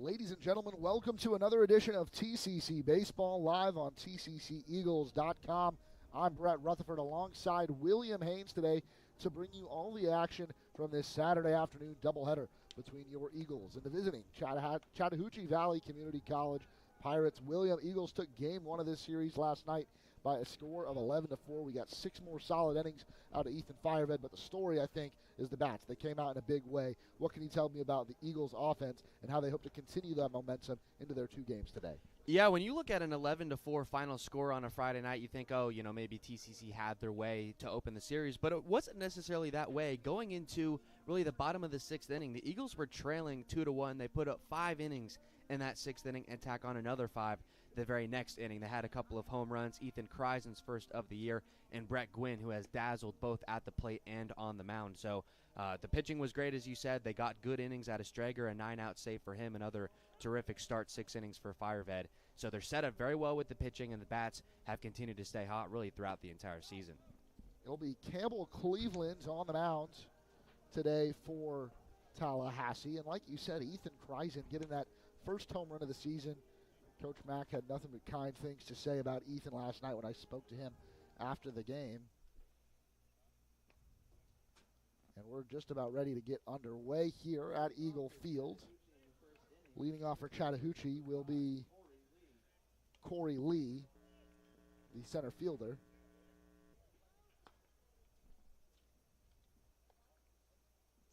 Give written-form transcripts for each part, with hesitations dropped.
Ladies and gentlemen, welcome to another edition of TCC Baseball live on TCCEagles.com. I'm Brett Rutherford alongside William Haynes today to bring you all the action from this Saturday afternoon doubleheader between your Eagles and the visiting Chattahoochee Valley Community College Pirates. William, Eagles took game one of this series last night by a score of 11-4. We got 6 more solid innings out of Ethan Fireved, but the story, I think, is the bats. They came out in a big way. What can you tell me about the Eagles' offense and how they hope to continue that momentum into their 2 games today? Yeah, when you look at an 11-4 final score on a Friday night, you think, oh, maybe TCC had their way to open the series, but it wasn't necessarily that way. Going into really the bottom of the 6th inning, the Eagles were trailing 2-1. They put up 5 innings in that 6th inning and tack on another 5 the very next inning. They had a couple of home runs, Ethan Kreisen's first of the year, and Brett Gwynn, who has dazzled both at the plate and on the mound. So the pitching was great, as you said. They got good innings out of Strager, a 9-out save for him, another terrific start, 6 innings for Fireved. So they're set up very well with the pitching, and the bats have continued to stay hot really throughout the entire season. It'll be Campbell Cleveland on the mound today for Tallahassee. And like you said, Ethan Kreisen getting that first home run of the season. Coach Mack had nothing but kind things to say about Ethan last night when I spoke to him after the game. And we're just about ready to get underway here at Eagle Field. Leading off for Chattahoochee will be Corey Lee, the center fielder.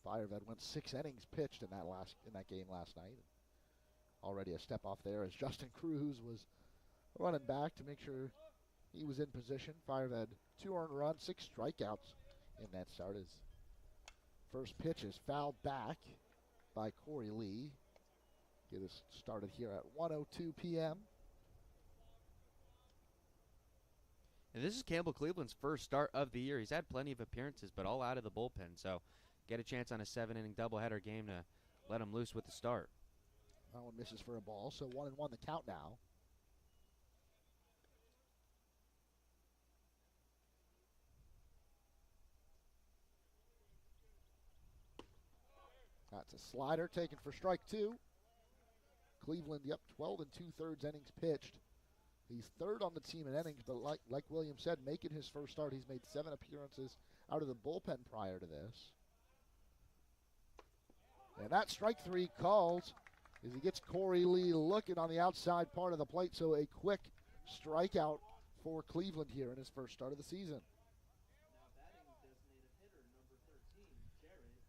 Fireved went 6 innings pitched in that game last night. Already a step off there as Justin Cruz was running back to make sure he was in position. Fireved 2 earned runs, 6 strikeouts in that start. His first pitch is fouled back by Corey Lee. Get us started here at 1:02 p.m. And this is Campbell Cleveland's first start of the year. He's had plenty of appearances, but all out of the bullpen. So get a chance on a 7-inning doubleheader game to let him loose with the start. That one misses for a ball, so 1-1 the count now. That's a slider taken for strike 2. Cleveland, 12 2/3 innings pitched. He's 3rd on the team in innings, but like William said, making his first start, he's made 7 appearances out of the bullpen prior to this. And that strike 3 calls as he gets Corey Lee looking on the outside part of the plate, so a quick strikeout for Cleveland here in his first start of the season.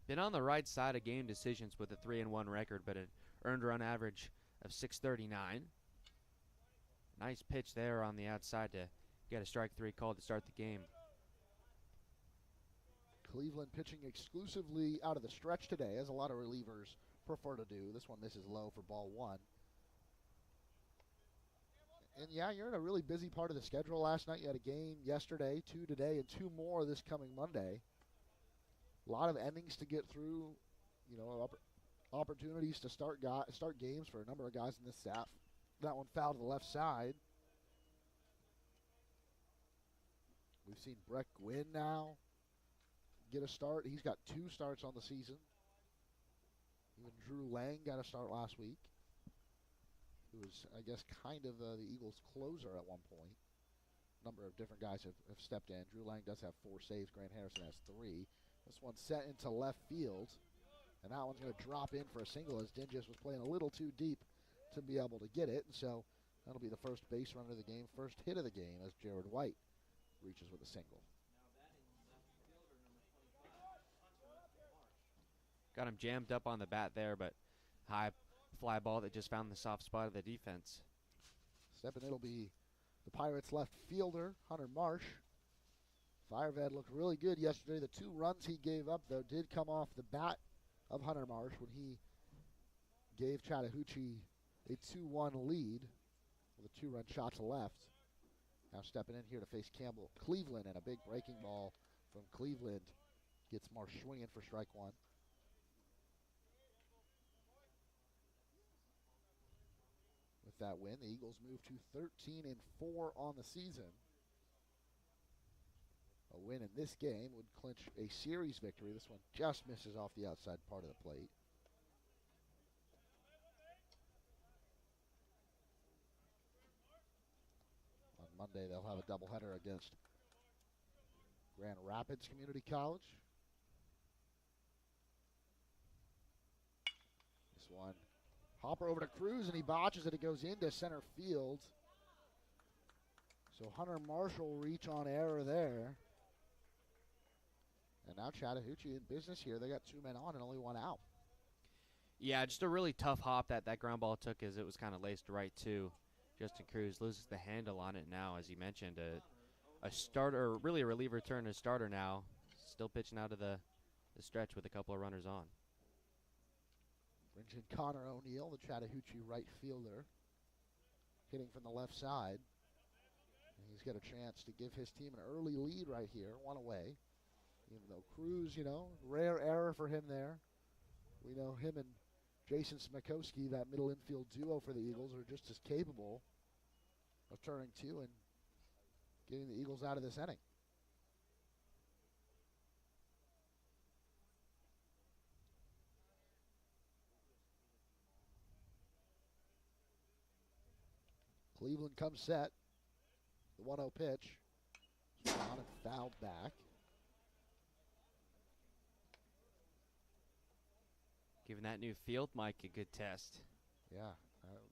Been on the right side of game decisions with a 3-1 record, but an earned run average of 639. Nice pitch there on the outside to get a strike 3 called to start the game. Cleveland pitching exclusively out of the stretch today, as a lot of relievers prefer to do. This one misses low for ball 1. And yeah, you're in a really busy part of the schedule. Last night you had a game yesterday, 2 today, and 2 more this coming Monday. A lot of innings to get through, opportunities to start games for a number of guys in this staff. That one fouled to the left side. We've seen Brett Gwynn now get a start. He's got 2 starts on the season. Even Drew Lang got a start last week. Who was, I guess, kind of the Eagles' closer at one point. A number of different guys have stepped in. Drew Lang does have 4 saves. Grant Harrison has 3. This one's set into left field. And that one's going to drop in for a single as Dinges was playing a little too deep to be able to get it. And so that'll be the first base runner of the game, first hit of the game as Jared White reaches with a single. Got him jammed up on the bat there, but high fly ball that just found the soft spot of the defense. Stepping, it'll be the Pirates' left fielder, Hunter Marsh. Fireved looked really good yesterday. The 2 runs he gave up, though, did come off the bat of Hunter Marsh when he gave Chattahoochee a 2-1 lead with a 2-run shot to left. Now stepping in here to face Campbell Cleveland, and a big breaking ball from Cleveland gets Marsh swinging for strike 1. With that win, the Eagles move to 13-4 on the season. A win in this game would clinch a series victory. This one just misses off the outside part of the plate. Monday they'll have a doubleheader against Grand Rapids Community College. This one, hopper over to Cruz, and he botches it. It goes into center field. So Hunter Marshall reach on error there. And now Chattahoochee in business here. They got 2 men on and only 1 out. Yeah, just a really tough hop that ground ball took, as it was kind of laced right to Justin Cruz. Loses the handle on it now, as you mentioned. A starter, really a reliever turn to starter now. Still pitching out of the stretch with a couple of runners on. Brings in Connor O'Neill, the Chattahoochee right fielder, hitting from the left side. And he's got a chance to give his team an early lead right here, 1 away. Even though Cruz, rare error for him there. We know him and Jason Smikowski, that middle infield duo for the Eagles, are just as capable of turning 2 and getting the Eagles out of this inning. Cleveland comes set. The 1-0 pitch. On and fouled back. Giving that new field mic a good test. Yeah,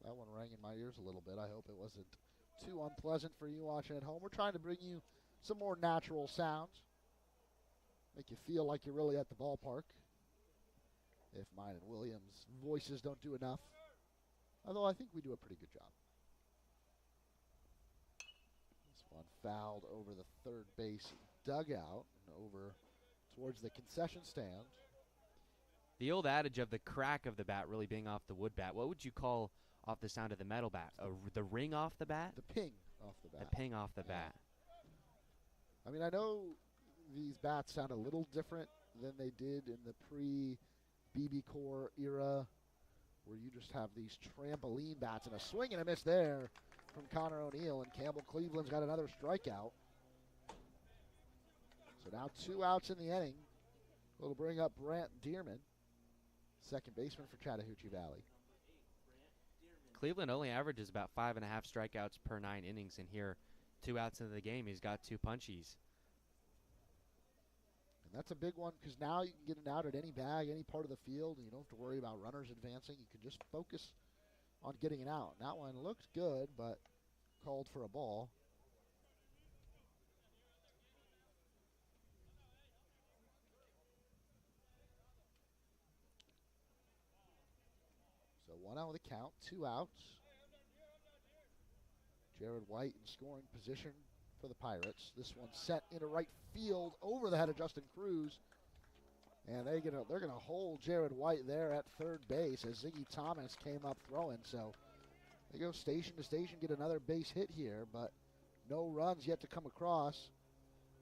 that one rang in my ears a little bit. I hope it wasn't too unpleasant for you watching at home. We're trying to bring you some more natural sounds. Make you feel like you're really at the ballpark. If mine and Williams' voices don't do enough. Although I think we do a pretty good job. This one fouled over the third base dugout and over towards the concession stand. The old adage of the crack of the bat really being off the wood bat. What would you call off the sound of the metal bat? The ring off the bat? The ping off the bat. The ping off the bat. I mean, I know these bats sound a little different than they did in the pre-BB Core era, where you just have these trampoline bats, and a swing and a miss there from Connor O'Neill, and Campbell Cleveland's got another strikeout. So now 2 outs in the inning. It'll bring up Brant Dearman, second baseman for Chattahoochee Valley. Cleveland only averages about 5.5 strikeouts per 9 innings, and here 2 outs into the game, he's got 2 punchies. And that's a big one, because now you can get an out at any bag, any part of the field, and you don't have to worry about runners advancing. You can just focus on getting an out. And that one looked good, but called for a ball. So 1 out with the count, 2 outs. Jared White in scoring position for the Pirates. This one set into right field over the head of Justin Cruz. And they're gonna hold Jared White there at third base as Ziggy Thomas came up throwing. So they go station to station, get another base hit here, but no runs yet to come across.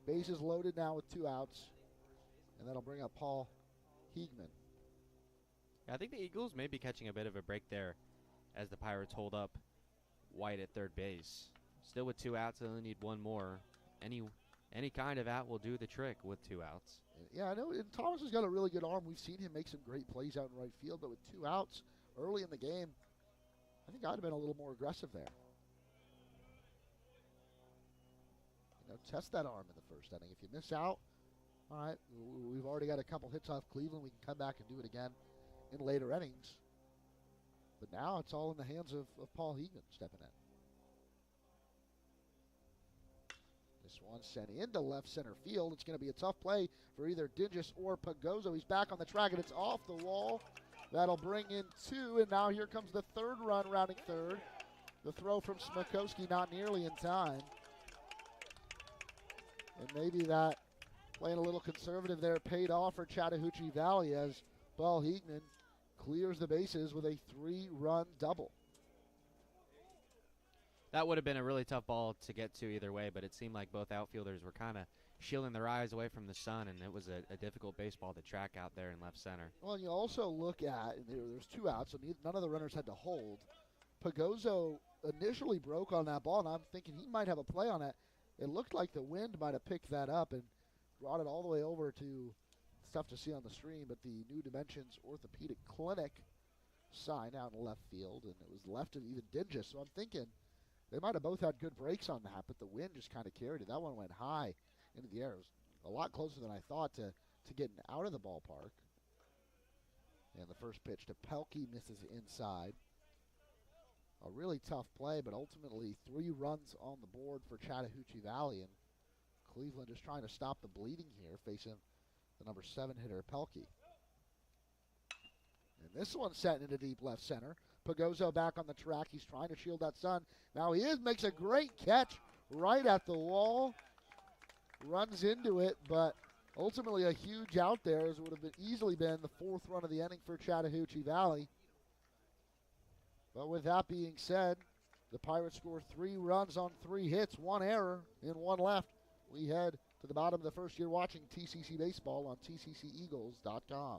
Bases loaded now with 2 outs. And that'll bring up Paul Heegman. I think the Eagles may be catching a bit of a break there as the Pirates hold up White at third base. Still with 2 outs, they only need 1 more. Any kind of out will do the trick with 2 outs. Yeah, I know, and Thomas has got a really good arm. We've seen him make some great plays out in right field, but with 2 outs early in the game, I think I'd have been a little more aggressive there. Test that arm in the first inning. If you miss out, all right, we've already got a couple hits off Cleveland. We can come back and do it again in later innings. But now it's all in the hands of Paul Heegman stepping in. This one sent into left center field. It's going to be a tough play for either Dinges or Pagozo. He's back on the track, and it's off the wall. That'll bring in 2, and now here comes the 3rd run rounding third. The throw from Smikowski not nearly in time. And maybe that playing a little conservative there paid off for Chattahoochee Valley as Paul Heegman clears the bases with a 3-run double. That would have been a really tough ball to get to either way, but it seemed like both outfielders were kind of shielding their eyes away from the sun, and it was a difficult baseball to track out there in left center. Well, you also look at, there's 2 outs, so none of the runners had to hold. Pagozo initially broke on that ball, and I'm thinking he might have a play on it. It looked like the wind might have picked that up and brought it all the way over to, it's tough to see on the stream, but the New Dimensions Orthopedic Clinic sign out in left field, and it was left of even Dinges. So I'm thinking They might have both had good breaks on that, but the wind just kind of carried it. That one went high into the air. It was a lot closer than I thought to getting out of the ballpark. And the first pitch to Pelkey misses inside. A really tough play, but ultimately 3 runs on the board for Chattahoochee Valley. And Cleveland is trying to stop the bleeding here, facing the number 7 hitter, Pelkey. And this one's set into deep left center. Pagozo back on the track. He's trying to shield that sun. Now he makes a great catch right at the wall. Runs into it, but ultimately a huge out there, as it would have easily been the 4th run of the inning for Chattahoochee Valley. But with that being said, the Pirates score 3 runs on 3 hits, 1 error, and 1 left. We head to the bottom of the first year watching TCC Baseball on TCCEagles.com.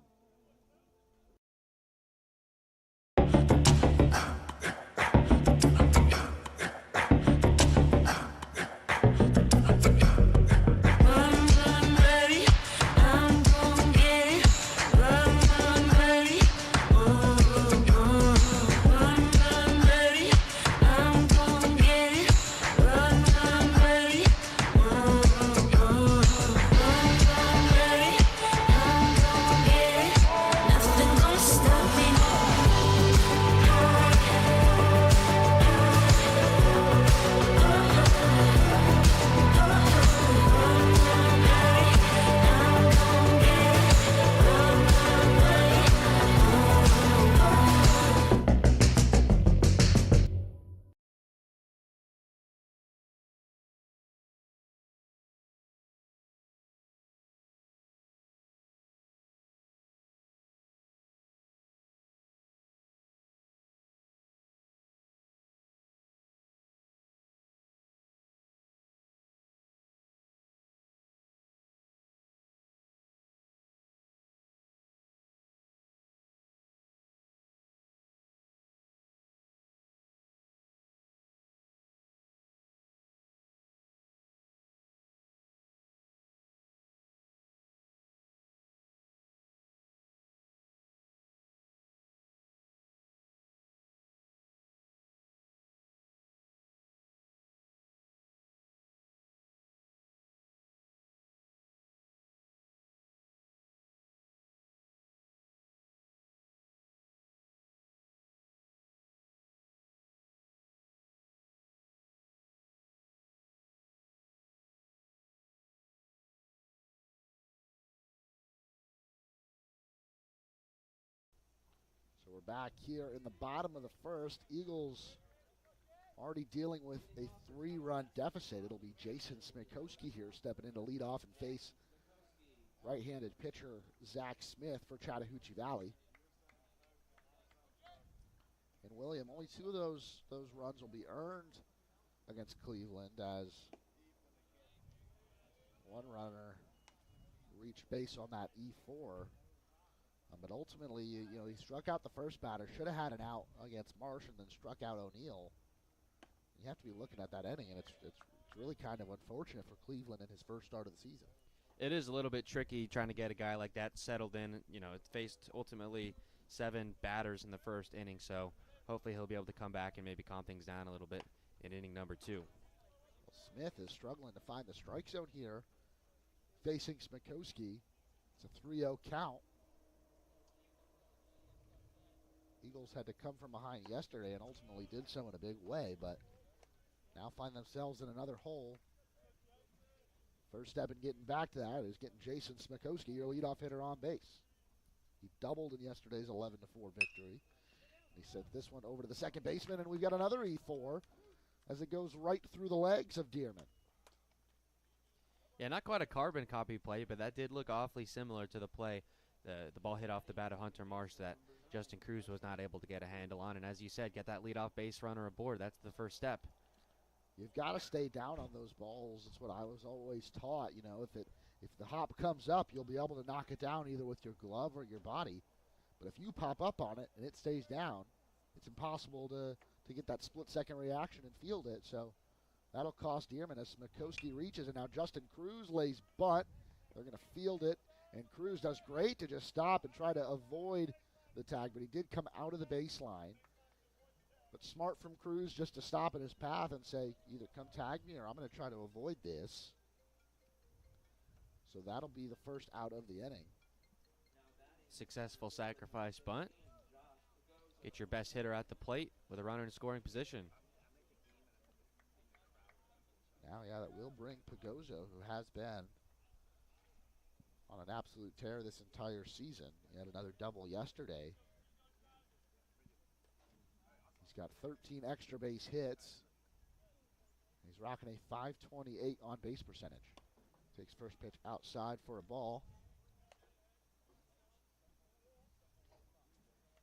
So we're back here in the bottom of the first. Eagles already dealing with a 3-run deficit. It'll be Jason Smikowski here stepping in to lead off and face right-handed pitcher Zach Smith for Chattahoochee Valley. And William, only 2 of those runs will be earned against Cleveland, as one runner reached base on that E4. But ultimately, he struck out the first batter, should have had an out against Marsh, and then struck out O'Neill. You have to be looking at that inning, and it's really kind of unfortunate for Cleveland in his first start of the season. It is a little bit tricky trying to get a guy like that settled in. It faced ultimately 7 batters in the first inning, so hopefully he'll be able to come back and maybe calm things down a little bit in inning number 2. Well, Smith is struggling to find the strike zone here, facing Smikowski. It's a 3-0 count. Eagles had to come from behind yesterday and ultimately did so in a big way, but now find themselves in another hole. First step in getting back to that is getting Jason Smikowski, your leadoff hitter, on base. He doubled in yesterday's 11-4 victory. He sent this one over to the second baseman, and we've got another E4 as it goes right through the legs of Dearman. Yeah, not quite a carbon copy play, but that did look awfully similar to the play. The ball hit off the bat of Hunter Marsh that Justin Cruz was not able to get a handle on. And as you said, get that leadoff base runner aboard. That's the first step. You've got to stay down on those balls. It's what I was always taught. If the hop comes up, you'll be able to knock it down either with your glove or your body. But if you pop up on it and it stays down, it's impossible to get that split-second reaction and field it. So that'll cost Dearman as Smikowski reaches, and now Justin Cruz lays bunt. They're going to field it, and Cruz does great to just stop and try to avoid the tag, but he did come out of the baseline. But smart from Cruz just to stop in his path and say, either come tag me or I'm going to try to avoid this. So that'll be the first out of the inning. Successful sacrifice bunt. Get your best hitter at the plate with a runner in scoring position. Now, yeah, that will bring Pagozo, who has been on an absolute tear this entire season. He had another double yesterday. He's got 13 extra base hits. He's rocking a .528 on base percentage. Takes first pitch outside for a ball.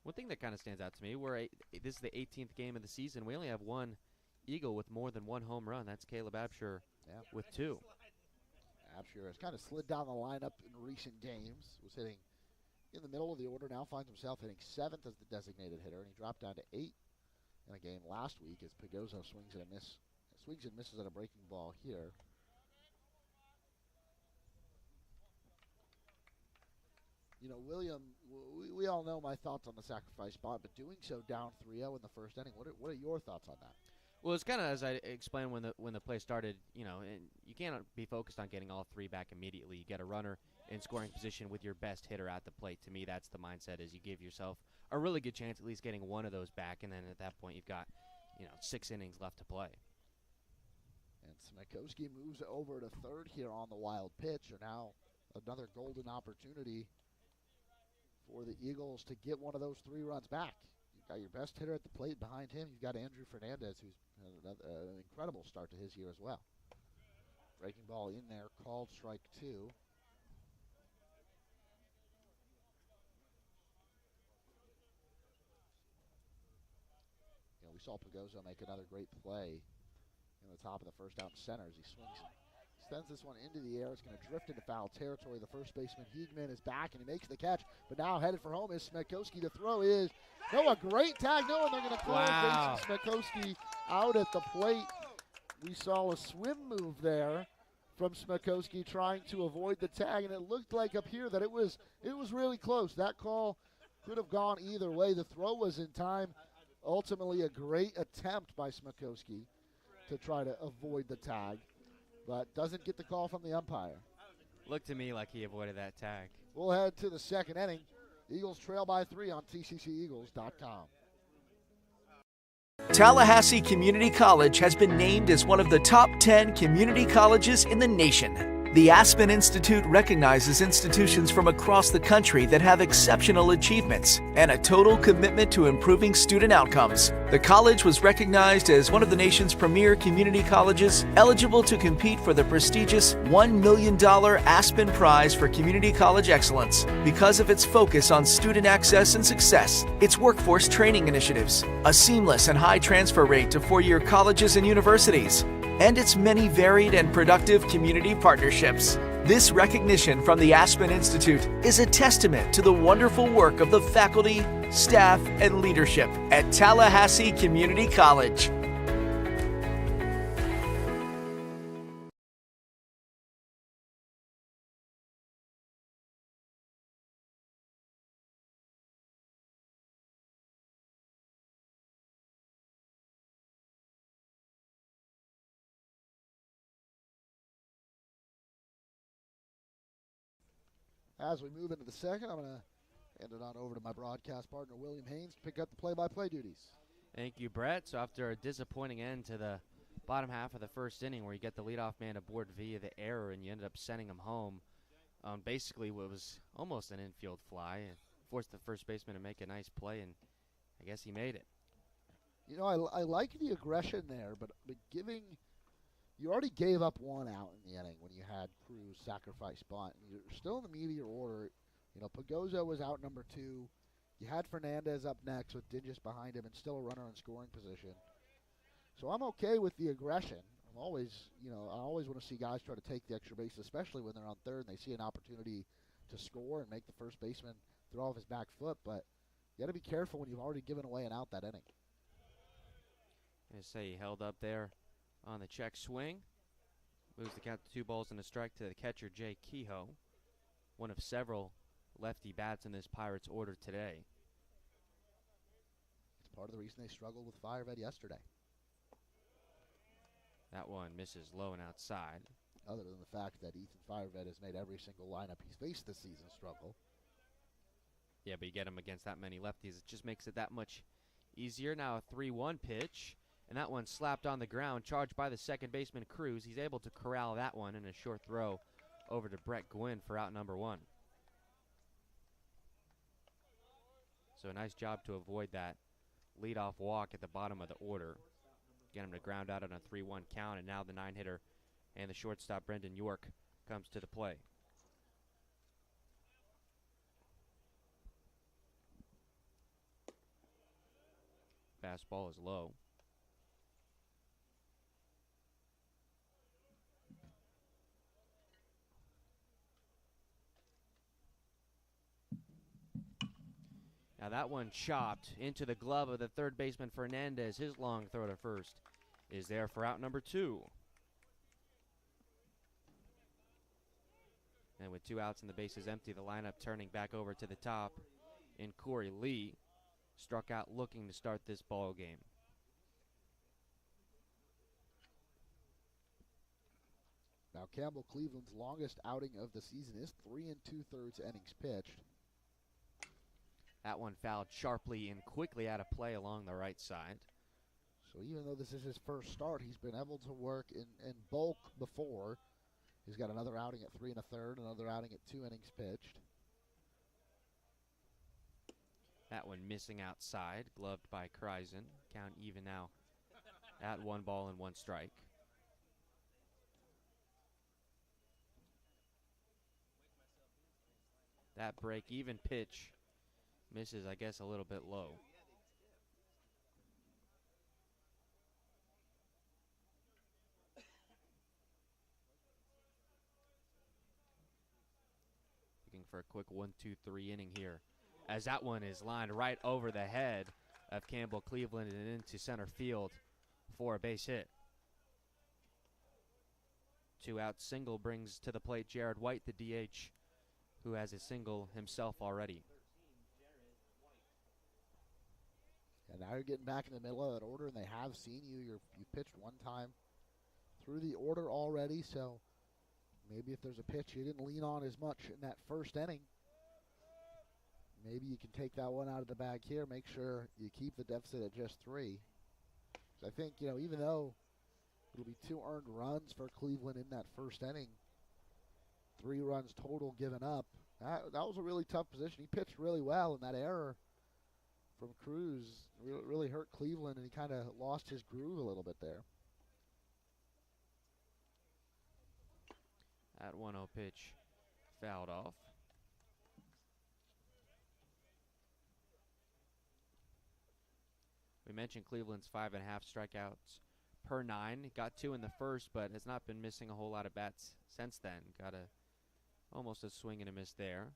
One thing that kind of stands out to me, this is the 18th game of the season. We only have one Eagle with more than one home run. That's Caleb Absher with 2. Absher has kind of slid down the lineup in recent games. Was hitting in the middle of the order. Now finds himself hitting 7th as the designated hitter, and he dropped down to 8 in a game last week as Pagozo swings and misses at a breaking ball here. You know, William, we all know my thoughts on the sacrifice bunt, but doing so down 3-0 in the first inning, what are your thoughts on that? Well, it's kind of as I explained when the play started. You know, and you can't be focused on getting all 3 back immediately. You get a runner in scoring position with your best hitter at the plate. To me, that's the mindset: is you give yourself a really good chance at least getting one of those back, and then at that point you've got 6 innings left to play. And Smekowski moves over to third here on the wild pitch, and now another golden opportunity for the Eagles to get one of those 3 runs back. You've got your best hitter at the plate behind him. You've got Andrew Fernandez, who's had an incredible start to his year as well. Breaking ball in there, called strike 2. We saw Pagozo make another great play in the top of the first out in center as he swings. Sends this one into the air. It's going to drift into foul territory. The first baseman, Hiegman, is back, and he makes the catch. But now headed for home is Smekowski. The throw is, a great tag. And they're going to call Jason Smekowski out at the plate. We saw a swim move there from Smekowski trying to avoid the tag, and it looked like up here that it was really close. That call could have gone either way. The throw was in time. Ultimately, a great attempt by Smekowski to try to avoid the tag, but doesn't get the call from the umpire. Looked to me like he avoided that tag. We'll head to the second inning. Eagles trail by 3 on TCCEagles.com. Tallahassee Community College has been named as one of the top 10 community colleges in the nation. The Aspen Institute recognizes institutions from across the country that have exceptional achievements and a total commitment to improving student outcomes. The college was recognized as one of the nation's premier community colleges, eligible to compete for the prestigious $1 million Aspen Prize for Community College Excellence because of its focus on student access and success, its workforce training initiatives, a seamless and high transfer rate to four-year colleges and universities, and its many varied and productive community partnerships. This recognition from the Aspen Institute is a testament to the wonderful work of the faculty, staff, and leadership at Tallahassee Community College. As we move into the second, I'm going to hand it on over to my broadcast partner, William Haynes, to pick up the play-by-play duties. Thank you, Brett. So after a disappointing end to the bottom half of the first inning where you get the leadoff man aboard via the error and you ended up sending him home on basically what was almost an infield fly and forced the first baseman to make a nice play, and I guess he made it. You know, I like the aggression there, but you already gave up one out in the inning when you had Cruz sacrifice bunt. You're still in the meteor order. You know, Pagozo was out number 2. You had Fernandez up next with Dinges behind him and still a runner in scoring position. So I'm okay with the aggression. I always want to see guys try to take the extra base, especially when they're on third and they see an opportunity to score and make the first baseman throw off his back foot. But you got to be careful when you've already given away an out that inning. I say he held up there on the check swing. Moves the count to 2-1 to the catcher, Jay Kehoe. One of several lefty bats in this Pirates order today. Part of the reason they struggled with Firehead yesterday. That one misses low and outside. Other than the fact that Ethan Firehead has made every single lineup he's faced this season struggle. Yeah, but you get him against that many lefties, it just makes it that much easier. Now a 3-1 pitch, and that one slapped on the ground, charged by the second baseman Cruz. He's able to corral that one in a short throw over to Brett Gwynn for out number 1. So a nice job to avoid that leadoff walk at the bottom of the order. Get him to ground out on a 3-1 count, and now the 9-hitter and the shortstop Brendan York comes to the play. Fastball is low. Now that one chopped into the glove of the third baseman Fernandez. His long throw to first is there for out number 2. And with 2 outs and the bases empty, the lineup turning back over to the top in Corey Lee. Struck out looking to start this ball game. Now Campbell Cleveland's longest outing of the season is 3 2/3 innings pitched. That one fouled sharply and quickly out of play along the right side. So even though this is his first start, he's been able to work in bulk before. He's got another outing at 3 1/3, another outing at 2 innings pitched. That one missing outside, gloved by Kreisen. Count even now at 1 ball and 1 strike. That break-even pitch misses, I guess, a little bit low. Looking for a quick 1-2-3 inning here, as that one is lined right over the head of Campbell Cleveland and into center field for a base hit. 2-out single brings to the plate Jared White, the DH, who has a single himself already. And now you're getting back in the middle of that order, and they have seen you. You pitched 1 time through the order already, so maybe if there's a pitch you didn't lean on as much in that first inning, maybe you can take that one out of the bag here, make sure you keep the deficit at just 3. So I think, even though it'll be 2 earned runs for Cleveland in that first inning, 3 runs total given up, that was a really tough position. He pitched really well, and that error from Cruz really hurt Cleveland, and he kind of lost his groove a little bit there. That 1-0 pitch fouled off. We mentioned Cleveland's 5.5 strikeouts per 9. He got 2 in the first, but has not been missing a whole lot of bats since then. Got almost a swing and a miss there.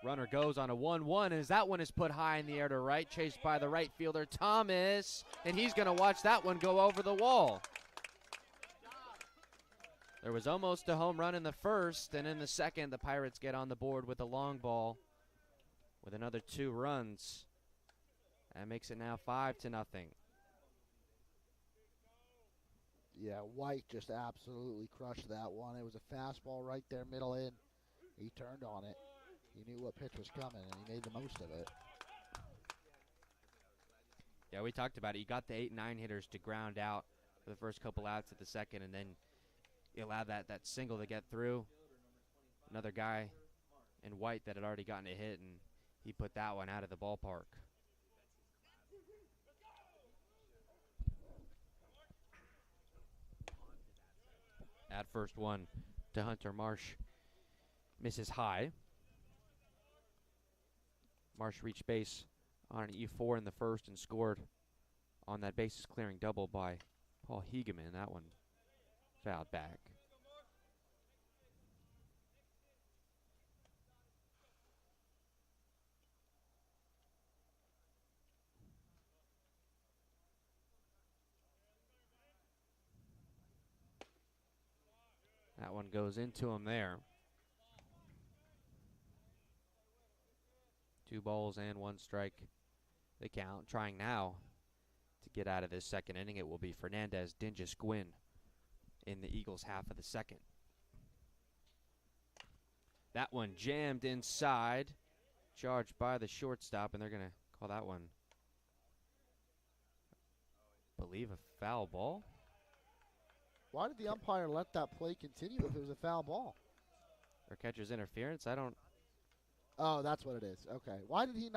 Runner goes on a 1-1 as that one is put high in the air to right, chased by the right fielder Thomas, and he's going to watch that one go over the wall. There was almost a home run in the first, and in the second, the Pirates get on the board with a long ball with another 2 runs. That makes it now 5-0. Yeah, White just absolutely crushed that one. It was a fastball right there, middle in. He turned on it. He knew what pitch was coming, and he made the most of it. Yeah, we talked about it. You got the 8-9 hitters to ground out for the first couple outs at the second, and then you allowed that single to get through. Another guy in White that had already gotten a hit, and he put that one out of the ballpark. That first one to Hunter Marsh misses high. Marsh reached base on an E4 in the first and scored on that bases clearing double by Paul Hegeman. That one fouled back. That one goes into him there. 2 balls and 1 strike the count. Trying now to get out of this second inning. It will be Fernandez, Dingus, Gwynn in the Eagles' half of the second. That one jammed inside, charged by the shortstop, and they're going to call that one, I believe, a foul ball. Why did the umpire let that play continue if it was a foul ball? Or catcher's interference? I don't. Oh, that's what it is. Okay. Why did he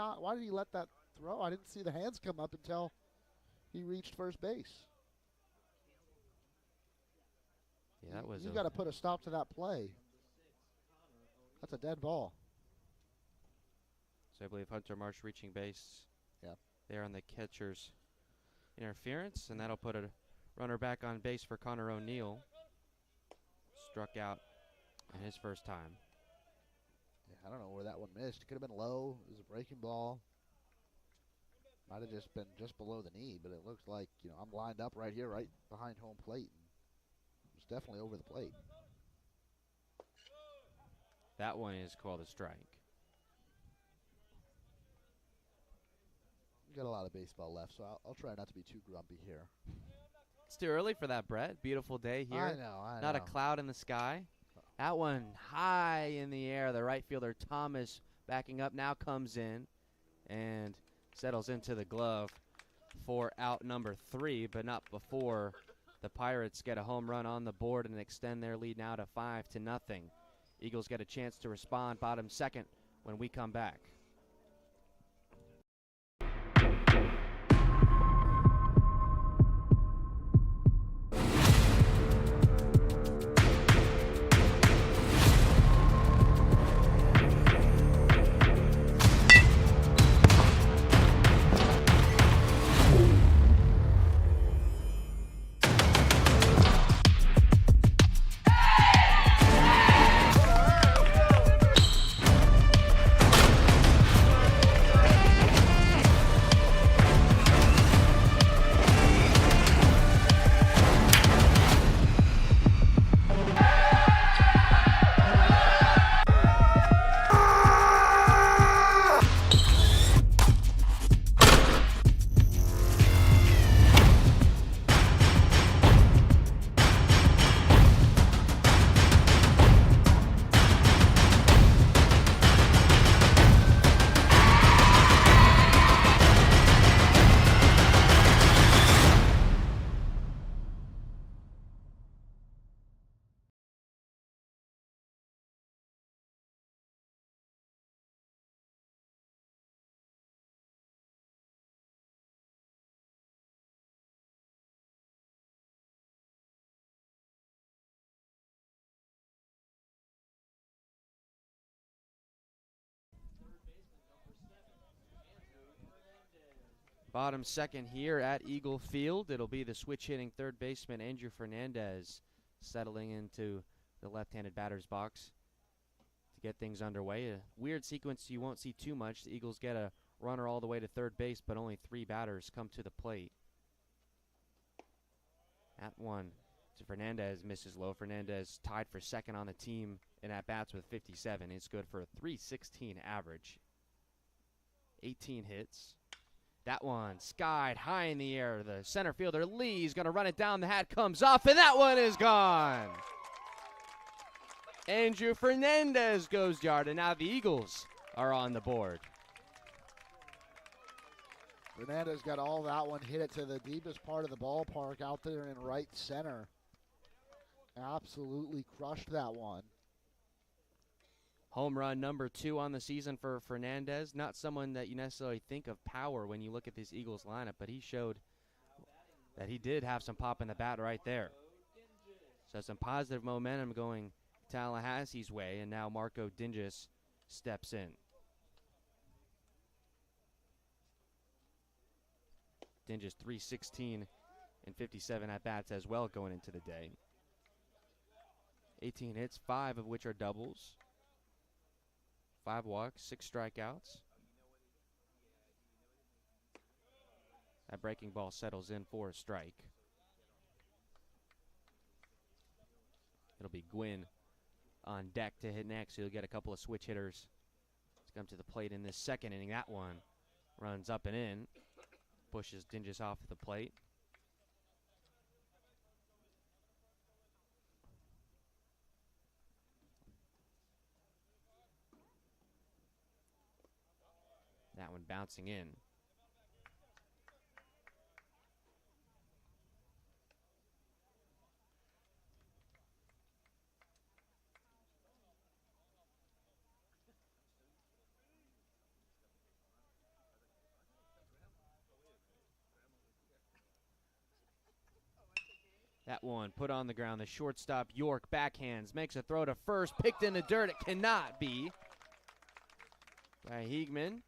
let that throw? I didn't see the hands come up until he reached first base. Yeah, that was. You got to put a stop to that play. That's a dead ball. So I believe Hunter Marsh reaching base. Yeah. There on the catcher's interference, and that'll put a runner back on base for Connor O'Neill. Struck out in his first time. Yeah, I don't know where that one missed. It could have been low. It was a breaking ball. Might have just been just below the knee, but it looks like, I'm lined up right here, right behind home plate. It was definitely over the plate. That one is called a strike. We got a lot of baseball left, so I'll try not to be too grumpy here. It's too early for that, Brett. Beautiful day here. I know. Not a cloud in the sky. That one high in the air. The right fielder, Thomas, backing up, now comes in and settles into the glove for out number 3, but not before the Pirates get a home run on the board and extend their lead now to 5-0. Eagles get a chance to respond, bottom second, when we come back. Bottom second here at Eagle Field. It'll be the switch hitting third baseman Andrew Fernandez settling into the left-handed batter's box to get things underway. A weird sequence you won't see too much. The Eagles get a runner all the way to third base, but only 3 batters come to the plate. That one to Fernandez misses low. Fernandez tied for second on the team in at-bats with 57. It's good for a .316 average. 18 hits. That one skied high in the air. The center fielder, Lee's going to run it down. The hat comes off, and that one is gone. Andrew Fernandez goes yard, and now the Eagles are on the board. Fernandez got all that one, hit it to the deepest part of the ballpark out there in right center. Absolutely crushed that one. Home run number 2 on the season for Fernandez. Not someone that you necessarily think of power when you look at this Eagles lineup, but he showed that he did have some pop in the bat right there. So some positive momentum going Tallahassee's way, and now Marco Dingus steps in. Dingus .316 and 57 at-bats as well going into the day. 18 hits, 5 of which are doubles. 5 walks, 6 strikeouts. That breaking ball settles in for a strike. It'll be Gwynn on deck to hit next. He'll get a couple of switch hitters to come to the plate in this second inning. That one Runs up and in. Pushes Dingus off the plate. That one bouncing in. That one put on the ground. The shortstop, York, backhands, makes a throw to first, picked in the dirt. It cannot be by Heegman.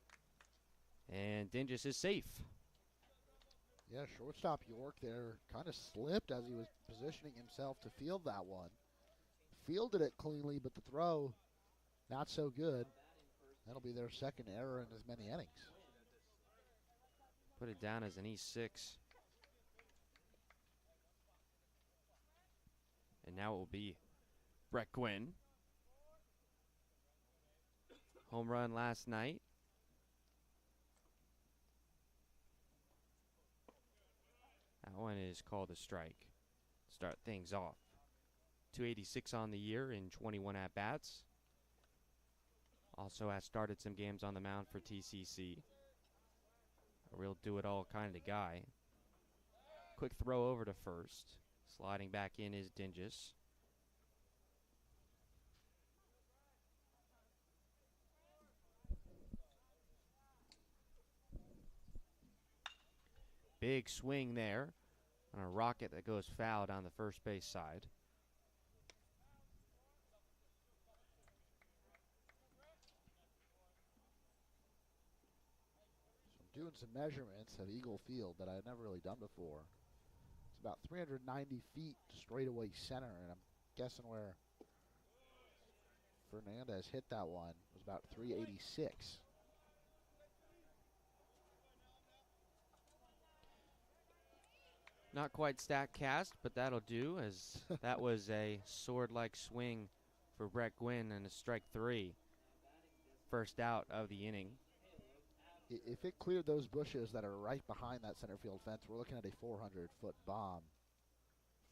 And Dingus is safe. Yeah, shortstop York there kind of slipped as he was positioning himself to field that one. Fielded it cleanly, but the throw not so good. That'll be their second error in as many innings. Put it down as an E6. And now it will be Brett Gwynn. Home run last night. That one is called a strike. Start things off. 286 on the year in 21 at-bats. Also has started some games on the mound for TCC. A real do-it-all kind of guy. Quick throw over to first. Sliding back in is Dingus. Big swing there on a rocket that goes foul down the first base side. So I'm doing some measurements of Eagle Field that I've never really done before. It's about 390 feet straightaway center, and I'm guessing where Fernandez hit that one was about 386. Not quite stack cast, but that'll do, as that was a sword-like swing for Brett Gwynn and a strike three. First out of the inning. If it cleared those bushes that are right behind that center field fence, we're looking at a 400-foot bomb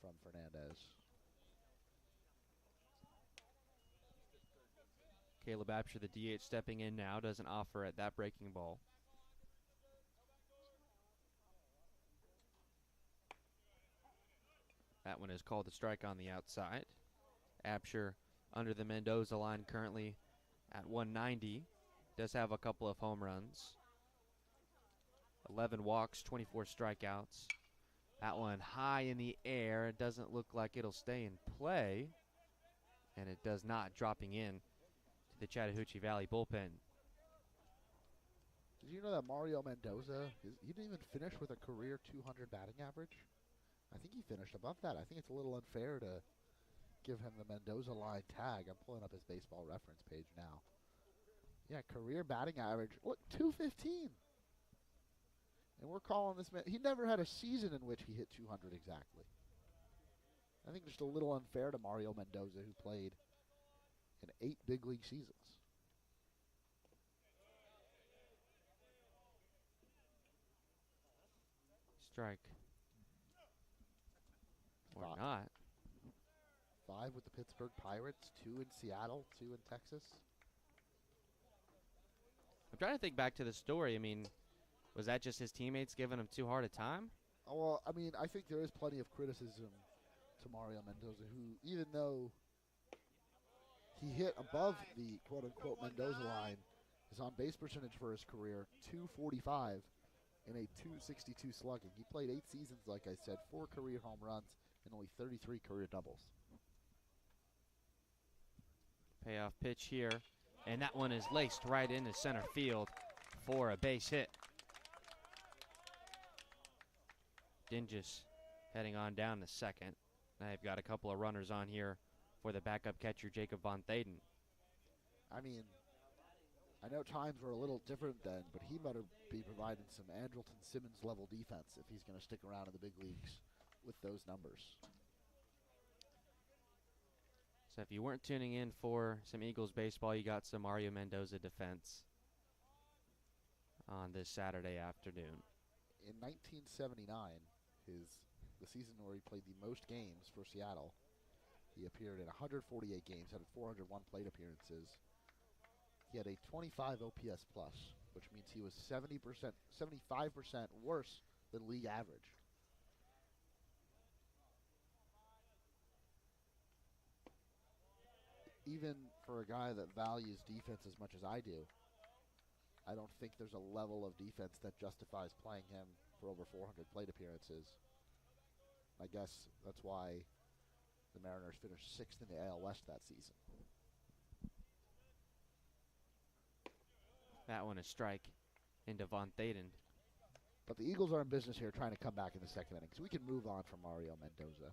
from Fernandez. Caleb Absher, the DH, stepping in now, doesn't offer at that breaking ball. That one is called a strike on the outside. Absher under the Mendoza line currently at 190. Does have a couple of home runs. 11 walks, 24 strikeouts. That one high in the air. It doesn't look like it'll stay in play. And it does not, dropping in to the Chattahoochee Valley bullpen. Did you know that Mario Mendoza, he didn't even finish with a career 200 batting average? I think he finished above that. I think it's a little unfair to give him the Mendoza line tag. I'm pulling up his baseball reference page now. Yeah, career batting average. Look, 215. And we're calling this man. He never had a season in which he hit 200 exactly. I think just a little unfair to Mario Mendoza, who played in 8 big league seasons. Strike. Or not. 5 with the Pittsburgh Pirates, 2 in Seattle, 2 in Texas. I'm trying to think back to the story. I mean, was that just his teammates giving him too hard a time? Oh, well, I mean, I think there is plenty of criticism to Mario Mendoza, who, even though he hit above the quote-unquote Mendoza line, his on-base percentage for his career, 245 and a 262 slugging. He played 8 seasons, like I said, 4 career home runs, and only 33 career doubles. Payoff pitch here, and that one is laced right into center field for a base hit. Dingus heading on down to second. They've got a couple of runners on here for the backup catcher, Jacob Von Thaden. I mean, I know times were a little different then, but he better be providing some Andrelton Simmons level defense if he's going to stick around in the big leagues with those numbers. So if you weren't tuning in for some Eagles baseball, you got some Mario Mendoza defense on this Saturday afternoon. In 1979, the season where he played the most games for Seattle, he appeared in 148 games, had 401 plate appearances. He had a 25 OPS plus, which means he was 75% worse than league average. Even for a guy that values defense as much as I do, I don't think there's a level of defense that justifies playing him for over 400 plate appearances. I guess that's why the Mariners finished 6th in the AL West that season. That one a strike into Von Thaden. But the Eagles are in business here trying to come back in the second inning. So we can move on from Mario Mendoza.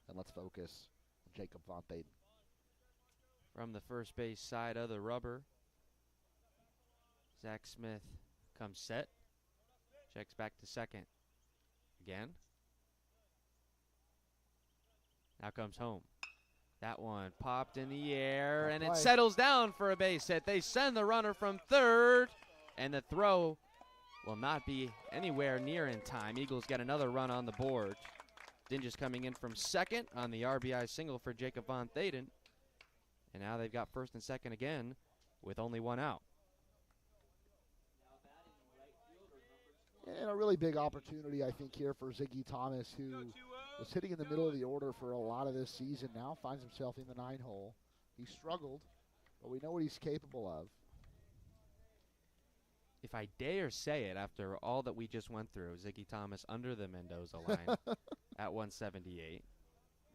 And let's focus on Jacob Von Thaden. From the first base side of the rubber, Zach Smith comes set. Checks back to second. Again. Now comes home. That one popped in the air, and it settles down for a base hit. They send the runner from third, and the throw will not be anywhere near in time. Eagles get another run on the board. Dinges coming in from second on the RBI single for Jacob Von Thaden. And now they've got first and second again with only one out. And a really big opportunity, I think, here for Ziggy Thomas, who was hitting in the middle of the order for a lot of this season, now finds himself in the 9-hole. He struggled, but we know what he's capable of. If I dare say it, after all that we just went through, Ziggy Thomas under the Mendoza line at 178.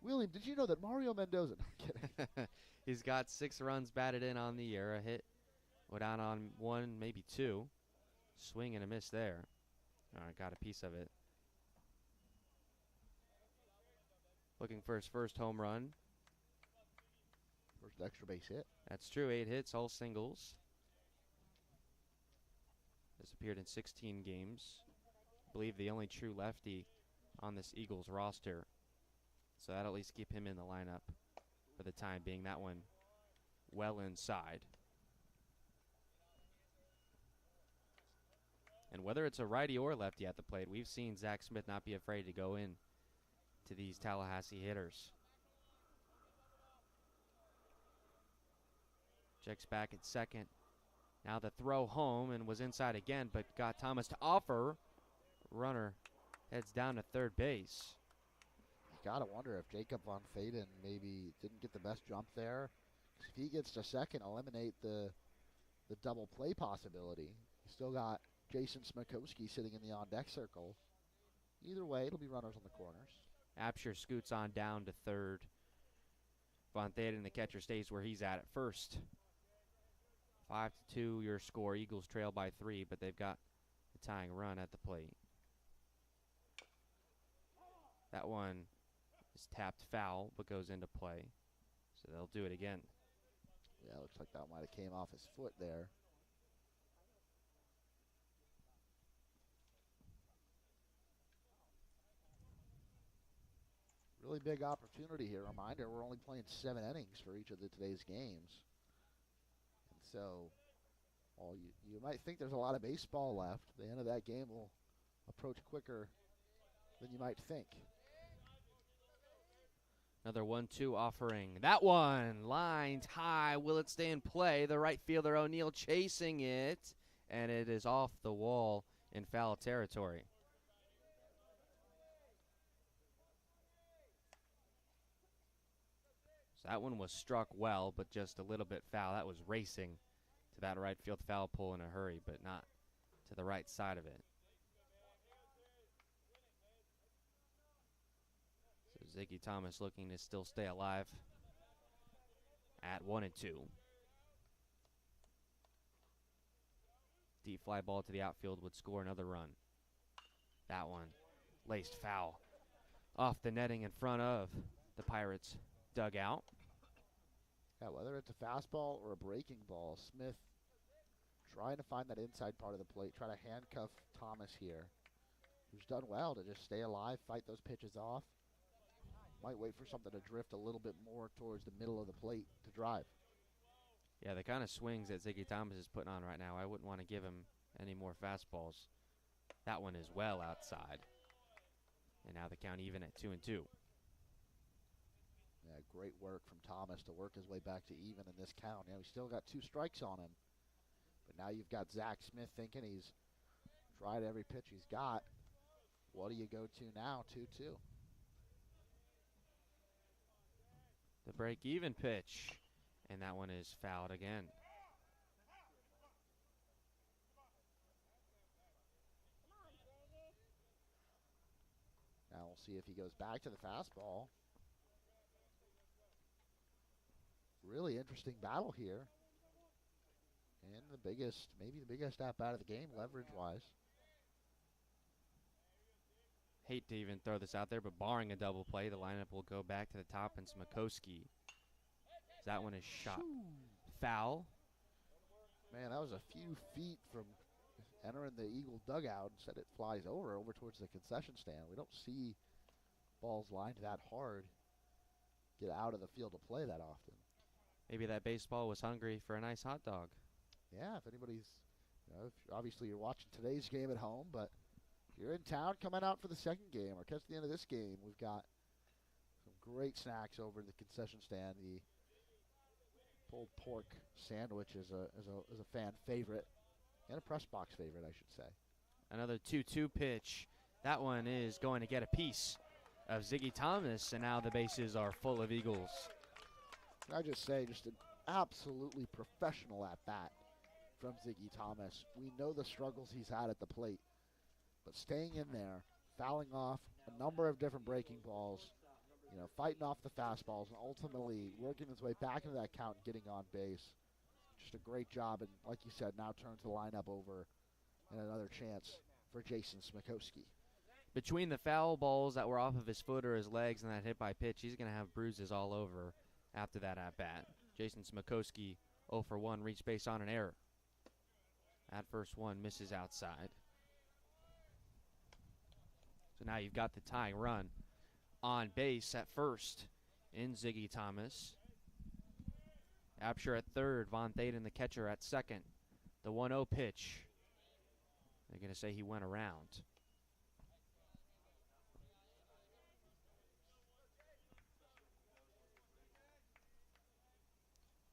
William, did you know that Mario Mendoza? No, I'm kidding. He's got 6 runs batted in on the year. A hit, went out on 1, maybe 2. Swing and a miss there. All right, got a piece of it. Looking for his first home run. First extra base hit. That's true, 8 hits, all singles. Has appeared in 16 games. I believe the only true lefty on this Eagles roster. So that'll at least keep him in the lineup for the time being. That one well inside. And whether it's a righty or lefty at the plate, we've seen Zach Smith not be afraid to go in to these Tallahassee hitters. Checks back at second. Now the throw home and was inside again, but got Thomas to offer. Runner heads down to third base. Gotta wonder if Jacob Von Thaden maybe didn't get the best jump there. If he gets to second, eliminate the double play possibility. You still got Jason Smikowski sitting in the on-deck circle. Either way, it'll be runners on the corners. Absher scoots on down to third. Von Thaden, the catcher, stays where he's at first. 5-2 your score. Eagles trail by 3, but they've got the tying run at the plate. That one is tapped foul, but goes into play. So they'll do it again. Yeah, looks like that might have came off his foot there. Really big opportunity here. Reminder, we're only playing 7 innings for each of today's games. And so, well, you might think there's a lot of baseball left. The end of that game will approach quicker than you might think. Another 1-2 offering. That one lined high. Will it stay in play? The right fielder O'Neill chasing it, and it is off the wall in foul territory. So that one was struck well, but just a little bit foul. That was racing to that right field foul pole in a hurry, but not to the right side of it. So Ziggy Thomas looking to still stay alive at 1-2. Deep fly ball to the outfield would score another run. That one laced foul off the netting in front of the Pirates dugout. Yeah, whether it's a fastball or a breaking ball, Smith trying to find that inside part of the plate, try to handcuff Thomas here, who's done well to just stay alive, fight those pitches off. Might wait for something to drift a little bit more towards the middle of the plate to drive. Yeah, the kind of swings that Ziggy Thomas is putting on right now, I wouldn't want to give him any more fastballs. That one is well outside. And now the count even at 2-2. Yeah, great work from Thomas to work his way back to even in this count. He's still got 2 strikes on him. But now you've got Zach Smith thinking he's tried every pitch he's got. What do you go to now? 2-2. The break-even pitch. And that one is fouled again. Now we'll see if he goes back to the fastball. Really interesting battle here. And maybe the biggest at bat of the game, leverage-wise. Hate to even throw this out there, but barring a double play, the lineup will go back to the top, and Smakowski. That one is shot foul. Man, that was a few feet from entering the Eagle dugout. Instead it flies over towards the concession stand. We don't see balls lined that hard get out of the field of play that often. Maybe that baseball was hungry for a nice hot dog. Yeah, if anybody's, obviously you're watching today's game at home, but if you're in town coming out for the second game or catch the end of this game, we've got some great snacks over in the concession stand. The pulled pork sandwich is a fan favorite and a press box favorite, I should say. Another 2-2 pitch. That one is going to get a piece of Ziggy Thomas, and now the bases are full of Eagles. I just say, just an absolutely professional at bat from Ziggy Thomas. We know the struggles he's had at the plate, but staying in there, fouling off a number of different breaking balls, fighting off the fastballs, and ultimately working his way back into that count and getting on base. Just a great job, and like you said, now turns the lineup over and another chance for Jason Smakowski. Between the foul balls that were off of his foot or his legs and that hit by pitch, he's going to have bruises all over after that at-bat. Jason Smakowski 0 for 1, reached base on an error. That first one misses outside. So now you've got the tying run on base at first in Ziggy Thomas. Absher at third, Von Thaden the catcher at second. The 1-0 pitch. They're going to say he went around.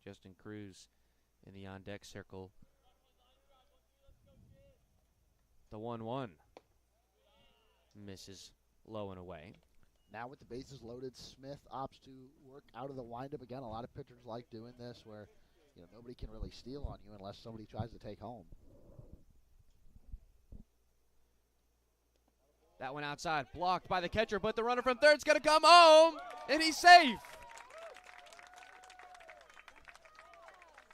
Justin Cruz in the on-deck circle. The 1-1 misses low and away. Now with the bases loaded, Smith opts to work out of the windup. Again, a lot of pitchers like doing this where nobody can really steal on you unless somebody tries to take home. That one outside, blocked by the catcher, but the runner from third's going to come home, and he's safe.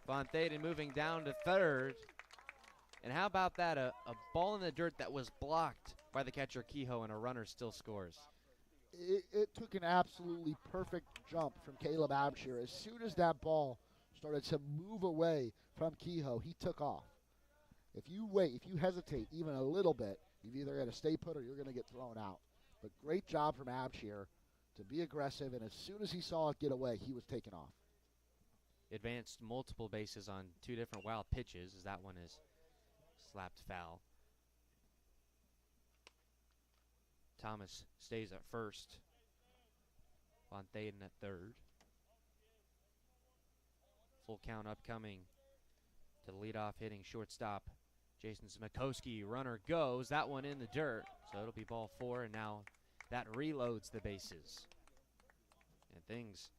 Von Thaden moving down to third. And how about that? A ball in the dirt that was blocked by the catcher Kehoe, and a runner still scores. It took an absolutely perfect jump from Caleb Absher. As soon as that ball started to move away from Kehoe, he took off. If you hesitate even a little bit, you've either got to stay put or you're going to get thrown out. But great job from Absher to be aggressive, and as soon as he saw it get away, he was taken off. Advanced multiple bases on 2 different wild pitches, as that one is slapped foul. Thomas stays at first. Von Thaden at third. Full count upcoming to the leadoff hitting shortstop Jason Smakowski. Runner goes. That one in the dirt. So it'll be ball 4, and now that reloads the bases. And things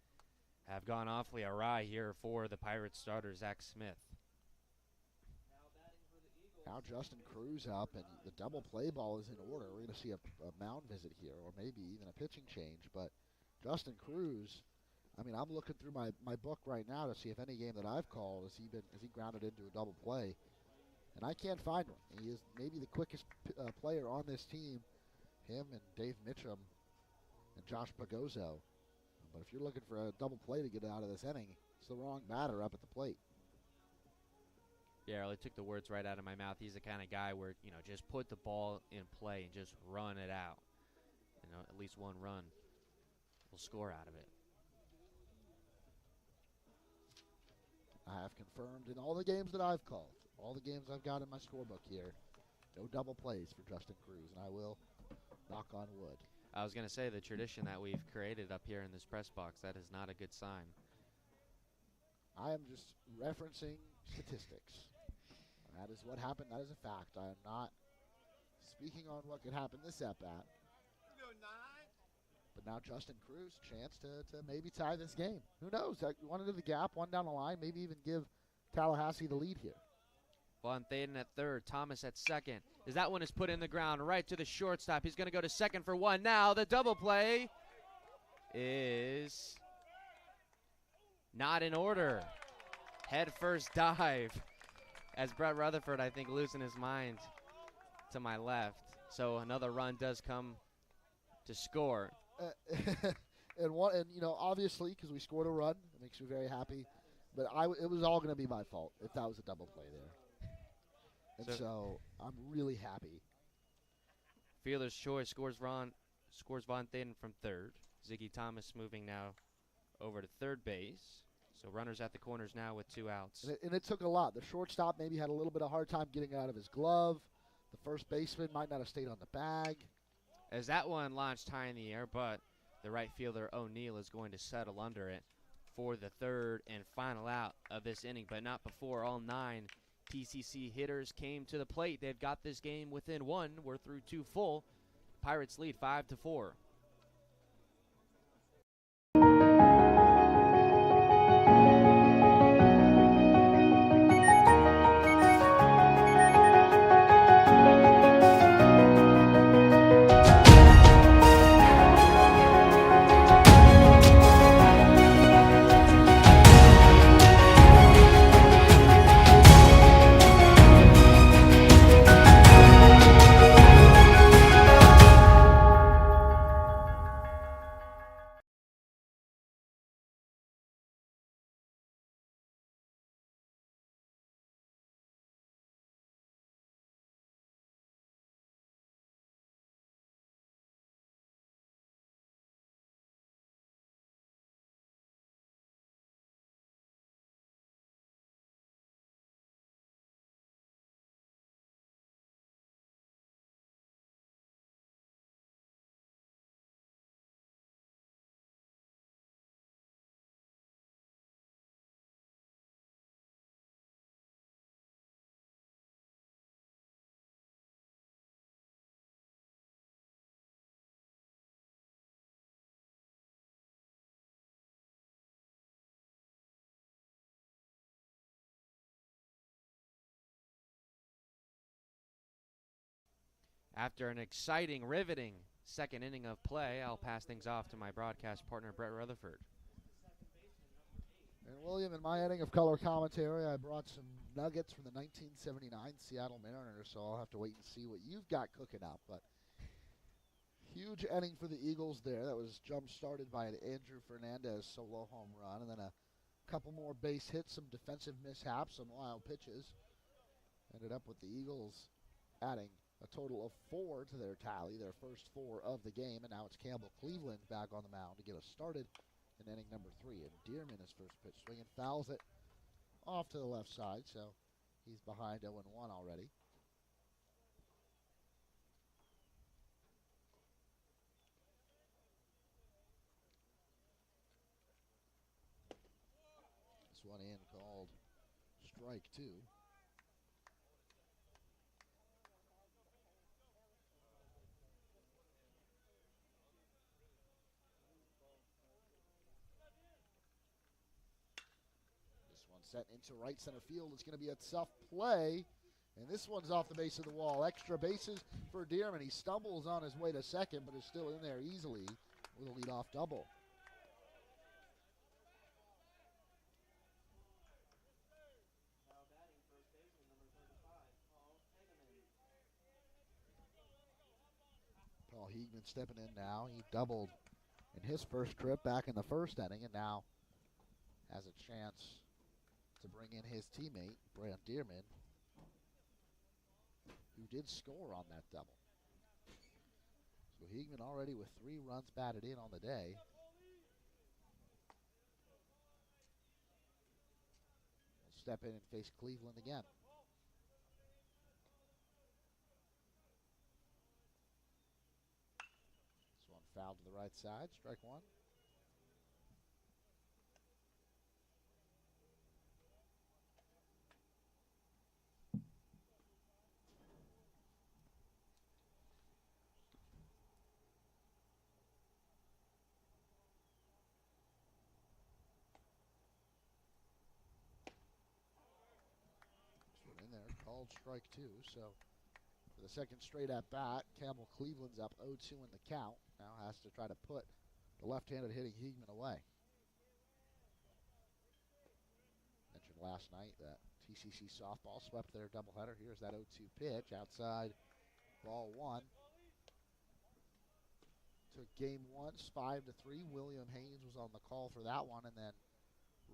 have gone awfully awry here for the Pirates starter, Zach Smith. Now Justin Cruz up, and the double play ball is in order. We're going to see a mound visit here, or maybe even a pitching change. But Justin Cruz, I'm looking through my book right now to see if any game that I've called has he grounded into a double play, and I can't find one. He is maybe the quickest player on this team, him and Dave Mitchum and Josh Pagozzo. But if you're looking for a double play to get out of this inning, it's the wrong batter up at the plate. Yeah, really took the words right out of my mouth. He's the kind of guy where, just put the ball in play and just run it out. At least one run will score out of it. I have confirmed in all the games that I've called, All the games I've got in my scorebook here, no double plays for Justin Cruz, and I will knock on wood. I was going to say the tradition that we've created up here in this press box, that is not a good sign. I am just referencing statistics. That is what happened. That is a fact. I am not speaking on what could happen this at-bat. But now Justin Cruz, chance to maybe tie this game. Who knows? One into the gap, one down the line, maybe even give Tallahassee the lead here. Von Thaden at third, Thomas at second. As that one is put in the ground, right to the shortstop. He's going to go to second for one. Now the double play is not in order. Head first dive. As Brett Rutherford, I think, losing his mind to my left. So another run does come to score. And you know, obviously, because we scored a run, it makes me very happy. But it was all going to be my fault if that was a double play there. And so I'm really happy. Fielder's choice scores Von Thaden from third. Ziggy Thomas moving now over to third base. So runners at the corners now with 2 outs. And it took a lot. The shortstop maybe had a little bit of hard time getting it out of his glove. The first baseman might not have stayed on the bag. As that one launched high in the air, but the right fielder O'Neill is going to settle under it for the third and final out of this inning, but not before all 9 TCC hitters came to the plate. They've got this game within 1. We're through 2 full. Pirates lead 5-4. After an exciting, riveting second inning of play, I'll pass things off to my broadcast partner, Brett Rutherford. And William, in my inning of color commentary, I brought some nuggets from the 1979 Seattle Mariners, so I'll have to wait and see what you've got cooking up. But huge inning for the Eagles there. That was jump-started by an Andrew Fernandez solo home run, and then a couple more base hits, some defensive mishaps, some wild pitches. Ended up with the Eagles adding a total of 4 to their tally, their first 4 of the game, and now it's Campbell Cleveland back on the mound to get us started in inning number 3. And Dearman, his first pitch swinging, fouls it off to the left side, so he's behind 0-1 already. This one in called strike 2. Set into right center field. It's going to be a tough play. And this one's off the base of the wall. Extra bases for Dearman. He stumbles on his way to second, but is still in there easily with a leadoff double. Paul Heegman stepping in now. He doubled in his first trip back in the first inning, and now has a chance to bring in his teammate, Brant Dearman, who did score on that double. So Heegman already with 3 runs batted in on the day. Will step in and face Cleveland again. right side, strike one. In there, called strike two. So for the second straight at bat, Campbell Cleveland's up 0-2 in the count. Now has to try to put the left-handed hitting Heegman away. Mentioned last night that TCC softball swept their doubleheader. Here's that 0-2 pitch outside, ball one. Took game one, 5-3. William Haynes was on the call for that one, and then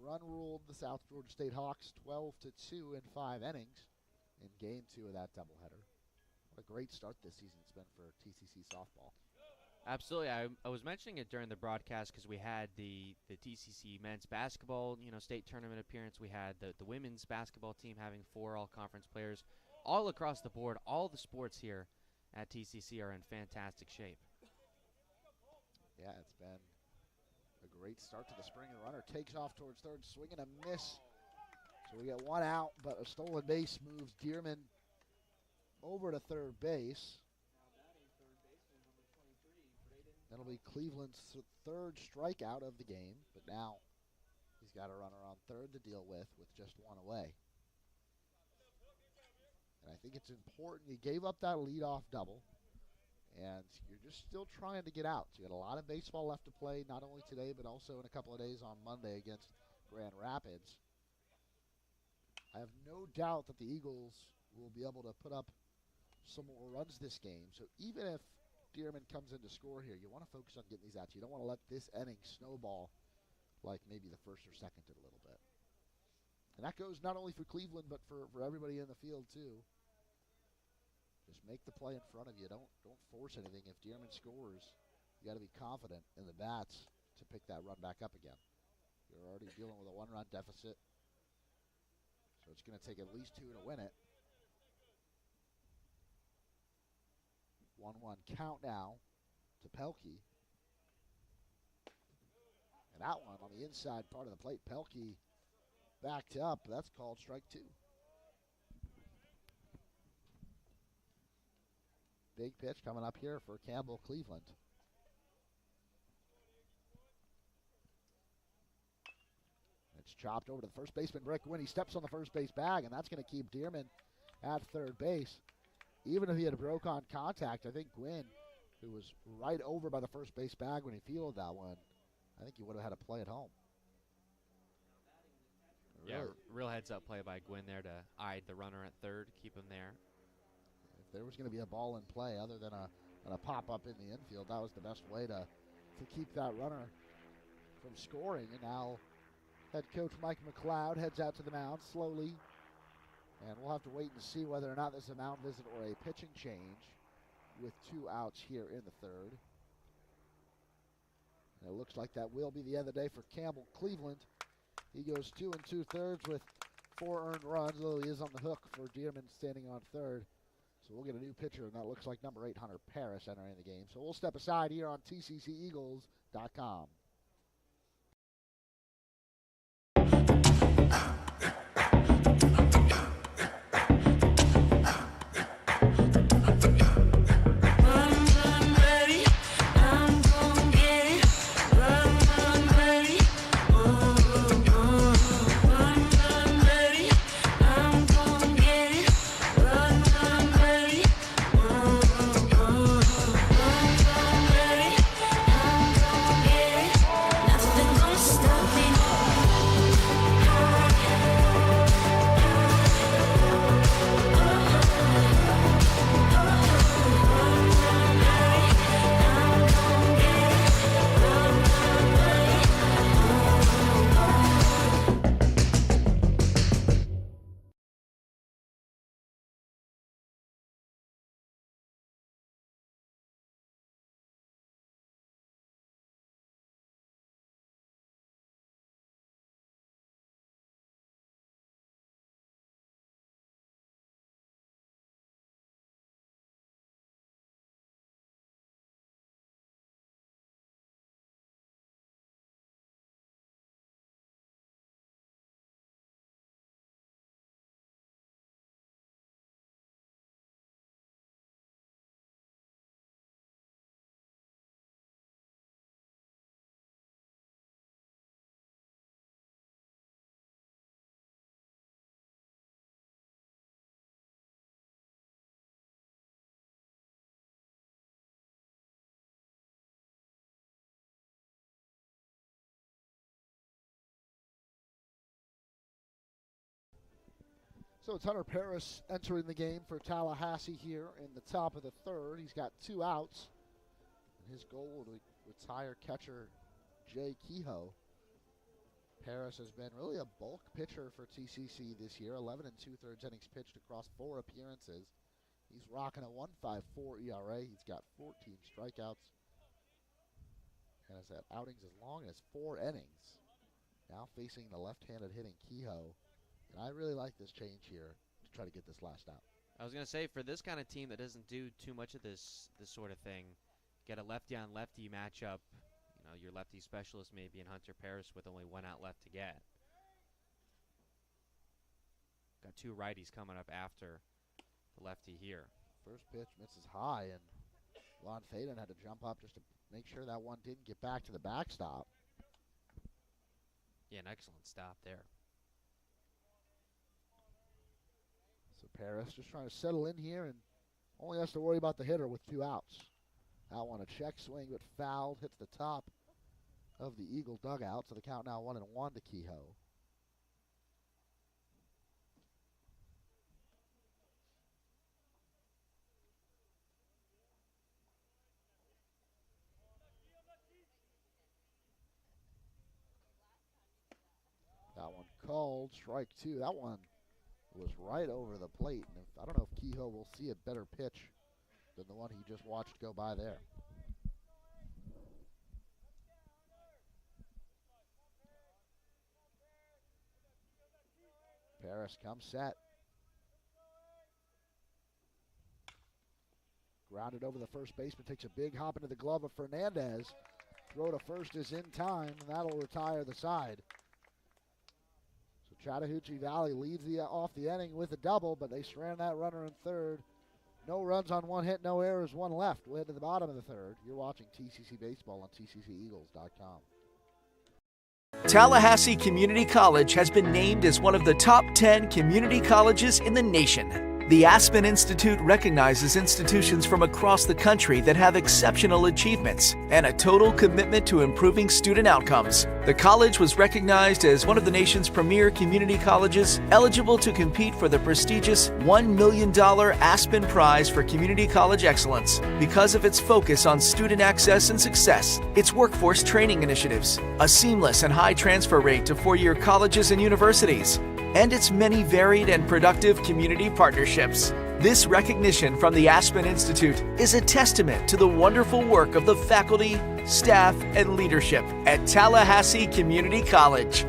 run ruled the South Georgia State Hawks 12-2 in 5 innings in game two of that doubleheader. What a great start this season it's been for TCC softball. Absolutely. I was mentioning it during the broadcast because we had the TCC men's basketball, state tournament appearance. We had the women's basketball team having 4 all-conference players. All across the board, all the sports here at TCC are in fantastic shape. Yeah, it's been a great start to the spring. The runner takes off towards third, swing and a miss. So we get one out, but a stolen base moves Dearman over to third base. That'll be Cleveland's third strikeout of the game, but now he's got a runner on third to deal with just one away. And I think it's important. You gave up that leadoff double, and you're just still trying to get out. So you got a lot of baseball left to play, not only today, but also in a couple of days on Monday against Grand Rapids. I have no doubt that the Eagles will be able to put up some more runs this game. So even if Dearman comes in to score here, you want to focus on getting these outs. You don't want to let this inning snowball like maybe the first or second did a little bit. And that goes not only for Cleveland, but for everybody in the field too. Just make the play in front of you. Don't force anything. If Dearman scores, you got to be confident in the bats to pick that run back up again. You're already dealing with a 1-run deficit, so it's going to take at least 2 to win it. 1-1 count now to Pelkey. And that one on the inside part of the plate, Pelkey backed up. That's called strike 2. Big pitch coming up here for Campbell Cleveland. It's chopped over to the first baseman, Rick Gwynn. He steps on the first base bag, and that's going to keep Dearman at third base. Even if he had broke on contact, I think Gwynn, who was right over by the first base bag when he fielded that one, I think he would have had a play at home. Yeah, real heads-up play by Gwynn there to eye the runner at third, keep him there. If there was going to be a ball in play other than a pop-up in the infield, that was the best way to keep that runner from scoring. And now head coach Mike McLeod heads out to the mound slowly. And we'll have to wait and see whether or not this is a mound visit or a pitching change with 2 outs here in the third. And it looks like that will be the end of the day for Campbell Cleveland. He goes 2 2/3 with 4 earned runs, although he is on the hook for Dearman standing on third. So we'll get a new pitcher, and that looks like number 8, Hunter Parrish, entering the game. So we'll step aside here on TCCEagles.com. So it's Hunter Paris entering the game for Tallahassee here in the top of the third. He's got 2 outs. And his goal will retire catcher Jay Kehoe. Paris has been really a bulk pitcher for TCC this year. 11 2/3 innings pitched across 4 appearances. He's rocking a 1.54 ERA. He's got 14 strikeouts and has had outings as long as 4 innings. Now facing the left-handed hitting Kehoe. And I really like this change here to try to get this last out. I was going to say, for this kind of team that doesn't do too much of this sort of thing, get a lefty-on-lefty matchup. You know, your lefty specialist may be in Hunter Paris with only 1 out left to get. Got 2 righties coming up after the lefty here. First pitch misses high, and Lon Faden had to jump up just to make sure that one didn't get back to the backstop. Yeah, an excellent stop there. So Paris just trying to settle in here and only has to worry about the hitter with 2 outs. That one a check swing, but fouled, hits the top of the Eagle dugout. So the count now 1-1 to Kehoe. That one called, strike 2. That one was right over the plate. And I don't know if Kehoe will see a better pitch than the one he just watched go by there. Paris comes set. Grounded over the first baseman, takes a big hop into the glove of Fernandez. Throw to first is in time, and that'll retire the side. So Chattahoochee Valley leads off the inning with a double, but they strand that runner in third. No runs on 1 hit, no errors, 1 left. We'll head to the bottom of the third. You're watching TCC Baseball on TCCEagles.com. Tallahassee Community College has been named as one of the top 10 community colleges in the nation. The Aspen Institute recognizes institutions from across the country that have exceptional achievements and a total commitment to improving student outcomes. The college was recognized as one of the nation's premier community colleges eligible to compete for the prestigious $1 million Aspen Prize for Community College Excellence because of its focus on student access and success, its workforce training initiatives, a seamless and high transfer rate to 4-year colleges and universities, and its many varied and productive community partnerships. This recognition from the Aspen Institute is a testament to the wonderful work of the faculty, staff, and leadership at Tallahassee Community College.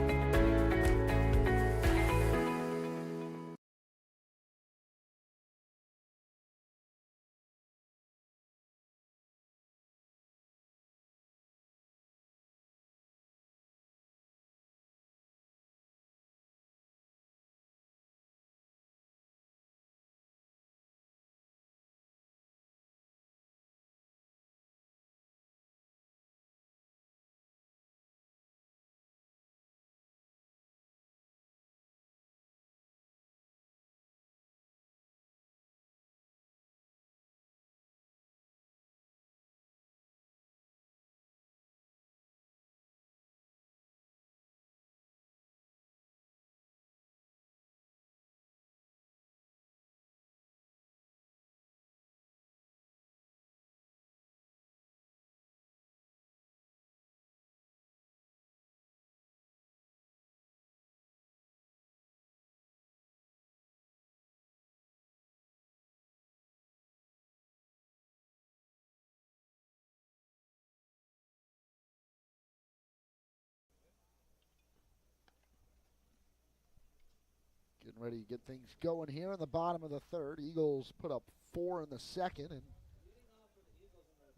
Getting ready to get things going here in the bottom of the third. Eagles put up 4 in the second and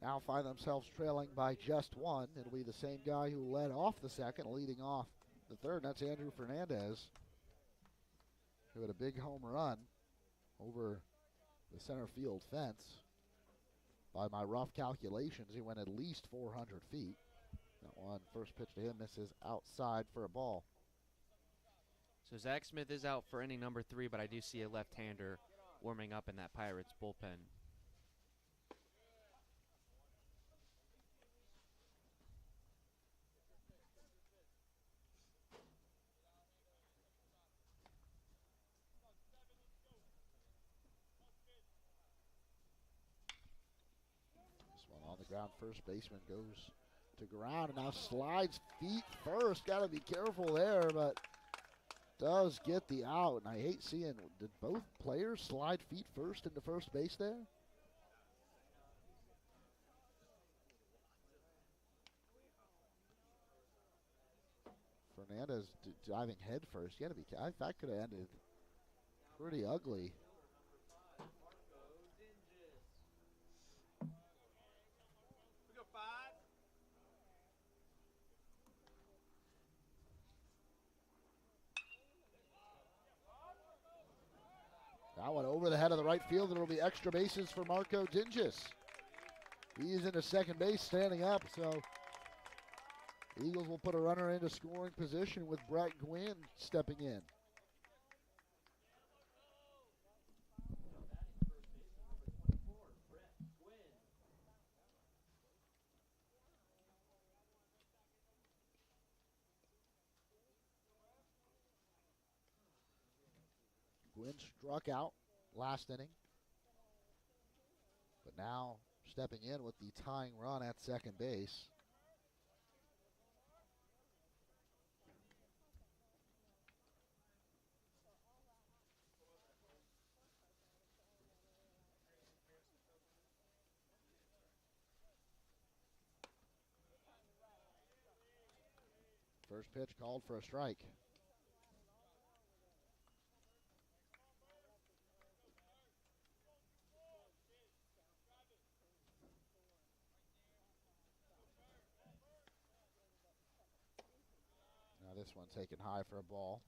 now find themselves trailing by just 1. It'll be the same guy who led off the second, leading off the third. And that's Andrew Fernandez, who had a big home run over the center field fence. By my rough calculations, he went at least 400 feet. That one, first pitch to him, misses outside for a ball. So Zach Smith is out for inning number 3, but I do see a left-hander warming up in that Pirates bullpen. ground. First baseman goes to ground and now slides feet first. Got to be careful there, but does get the out. And I hate seeing, did both players slide feet first into first base there? Fernandez diving head first. You got to be. That could have ended pretty ugly. That one over the head of the right field, and it'll be extra bases for Marco Dinges. He's into second base, standing up, so the Eagles will put a runner into scoring position with Brett Gwynn stepping in. Gwynn struck out last inning, but now stepping in with the tying run at second base. First pitch called for a strike. Now this one taken high for a ball.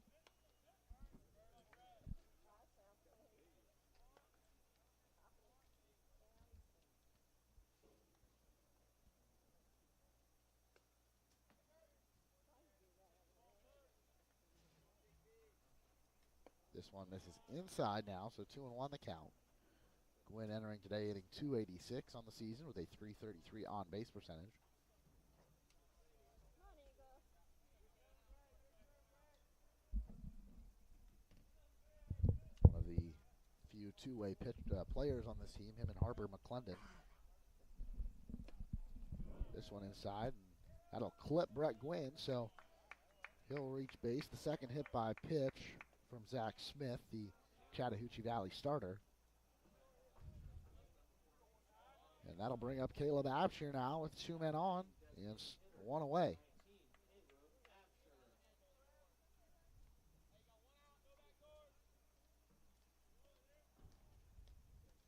This one misses inside now, so 2-1 the count. Gwynn entering today hitting .286 on the season with a .333 on-base percentage. One of the few two-way players on this team, him and Harper McClendon. This one inside, and that'll clip Brett Gwynn, so he'll reach base. The second hit by pitch from Zach Smith, the Chattahoochee Valley starter. And that'll bring up Caleb Abshire now with 2 men on. It's 1 away.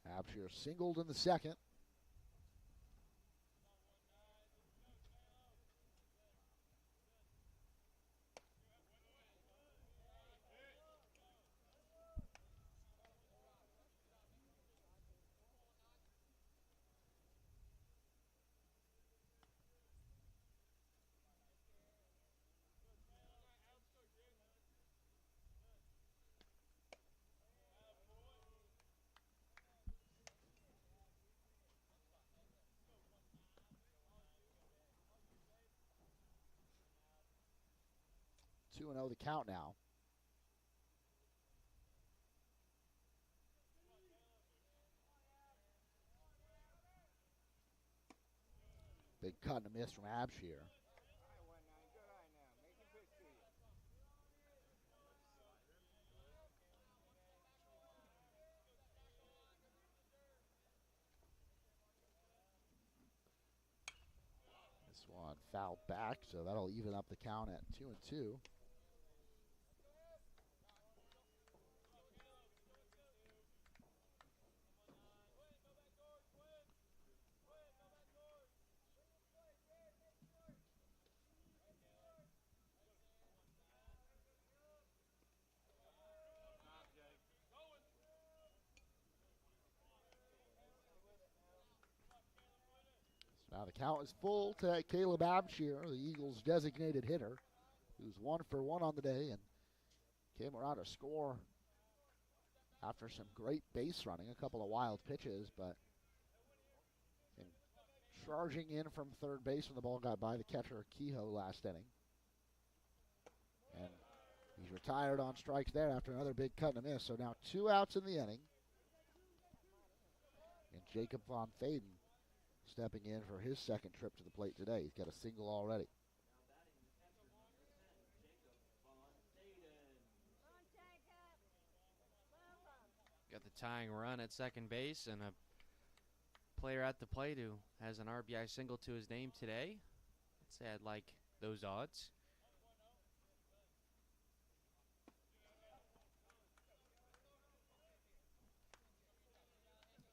Abshire singled in the second. Two and 0 the count now. Big cut and a miss from Abshire. This one fouled back, so that'll even up the count at 2-2. Now the count is full to Caleb Abshire, the Eagles' designated hitter, who's 1 for 1 on the day and came around to score after some great base running, a couple of wild pitches, but charging in from third base when the ball got by the catcher Kehoe last inning. And he's retired on strikes there after another big cut and a miss. So now 2 outs in the inning. And Jacob Von Faden stepping in for his second trip to the plate today. He's got a single already. Got the tying run at second base and a player at the plate who has an RBI single to his name today. I'd say I'd like those odds.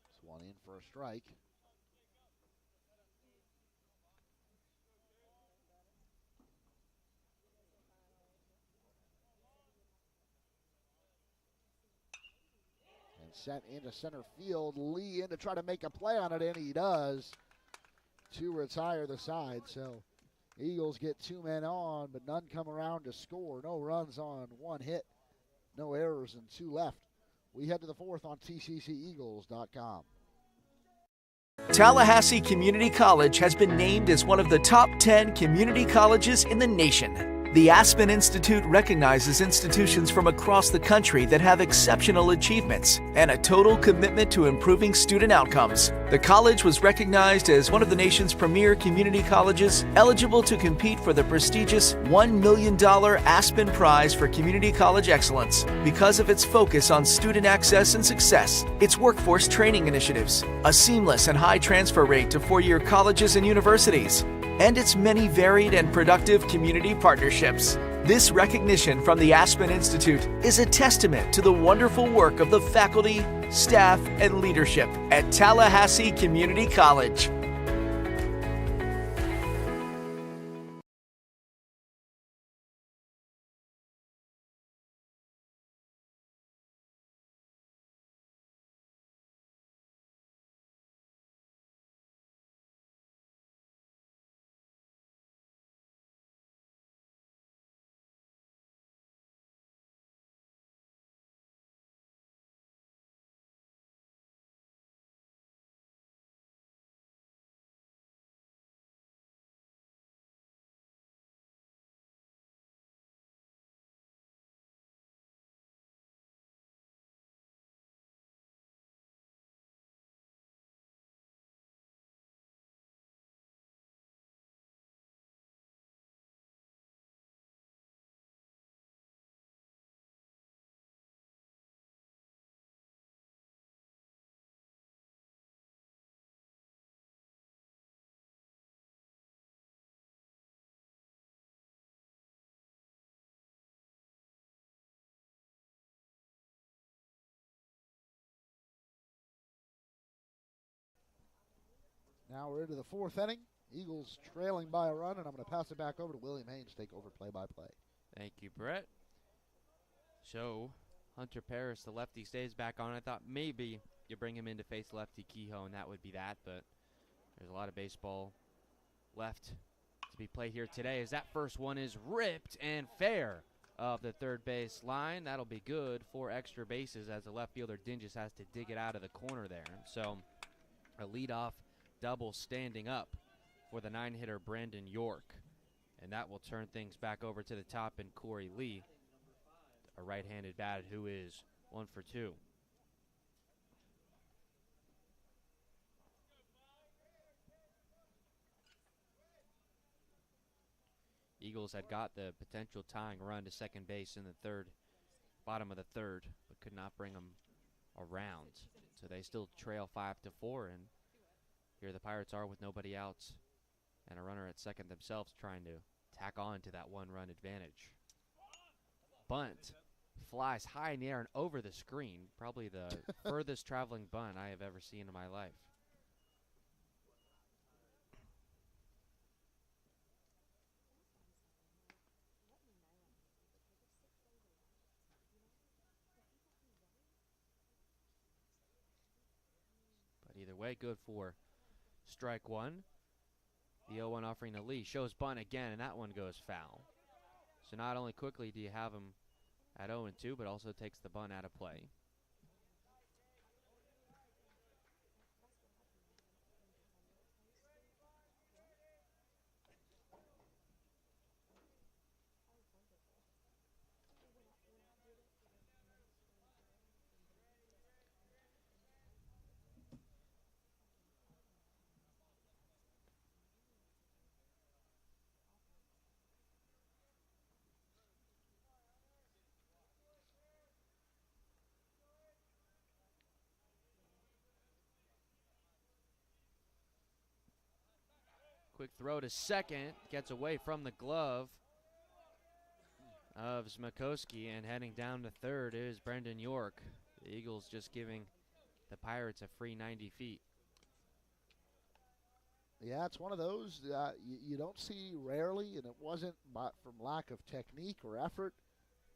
This one in for a strike. And sent into center field. Lee in to try to make a play on it, and he does to retire the side. So Eagles get 2 men on, but none come around to score. No runs on 1 hit, no errors, and 2 left. We head to the 4th on TCCEagles.com. Tallahassee Community College has been named as one of the top 10 community colleges in the nation. The Aspen Institute recognizes institutions from across the country that have exceptional achievements and a total commitment to improving student outcomes. The college was recognized as one of the nation's premier community colleges, eligible to compete for the prestigious $1 million Aspen Prize for Community College Excellence because of its focus on student access and success, its workforce training initiatives, a seamless and high transfer rate to four-year colleges and universities, and its many varied and productive community partnerships. This recognition from the Aspen Institute is a testament to the wonderful work of the faculty, staff, and leadership at Tallahassee Community College. Now we're into the 4th inning. Eagles trailing by a run, and I'm going to pass it back over to William Haynes to take over play-by-play. Thank you, Brett. So, Hunter Paris, the lefty, stays back on. I thought maybe you bring him in to face lefty Kehoe, and that would be that, but there's a lot of baseball left to be played here today, as that first one is ripped and fair of the third base line. That'll be good for extra bases, as the left fielder Dinges has to dig it out of the corner there. So, a leadoff double standing up for the 9-hitter Brandon York. And that will turn things back over to the top and Corey Lee, a right-handed bat who is 1 for 2. Eagles had got the potential tying run to second base in the bottom of the third, but could not bring them around. So they still trail 5-4, and here the Pirates are with nobody out and a runner at second themselves, trying to tack on to that 1-run advantage. Bunt flies high in the air and over the screen. Probably the furthest traveling bunt I have ever seen in my life. But either way, good for strike one. The 0-1 offering to Lee shows bunt again, and that one goes foul. So not only quickly do you have him at 0-2, but also takes the bunt out of play. Quick throw to second. Gets away from the glove of Smakowski, and heading down to third is Brendan York. The Eagles just giving the Pirates a free 90 feet. Yeah, it's one of those you don't see rarely, and it wasn't from lack of technique or effort.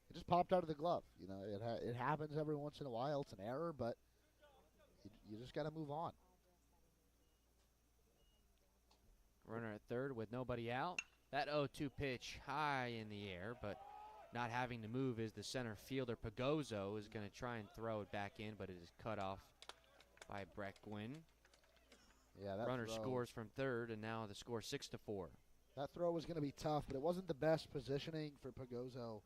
It just popped out of the glove. You know, it happens every once in a while. It's an error, but you just got to move on. Runner at third with nobody out. That 0-2 pitch high in the air, but not having to move is the center fielder. Pagozzo is going to try and throw it back in, but it is cut off by Brett Gwynn. Yeah, that runner throw scores from third, and now the score 6-4. That throw was going to be tough, but it wasn't the best positioning for Pagozzo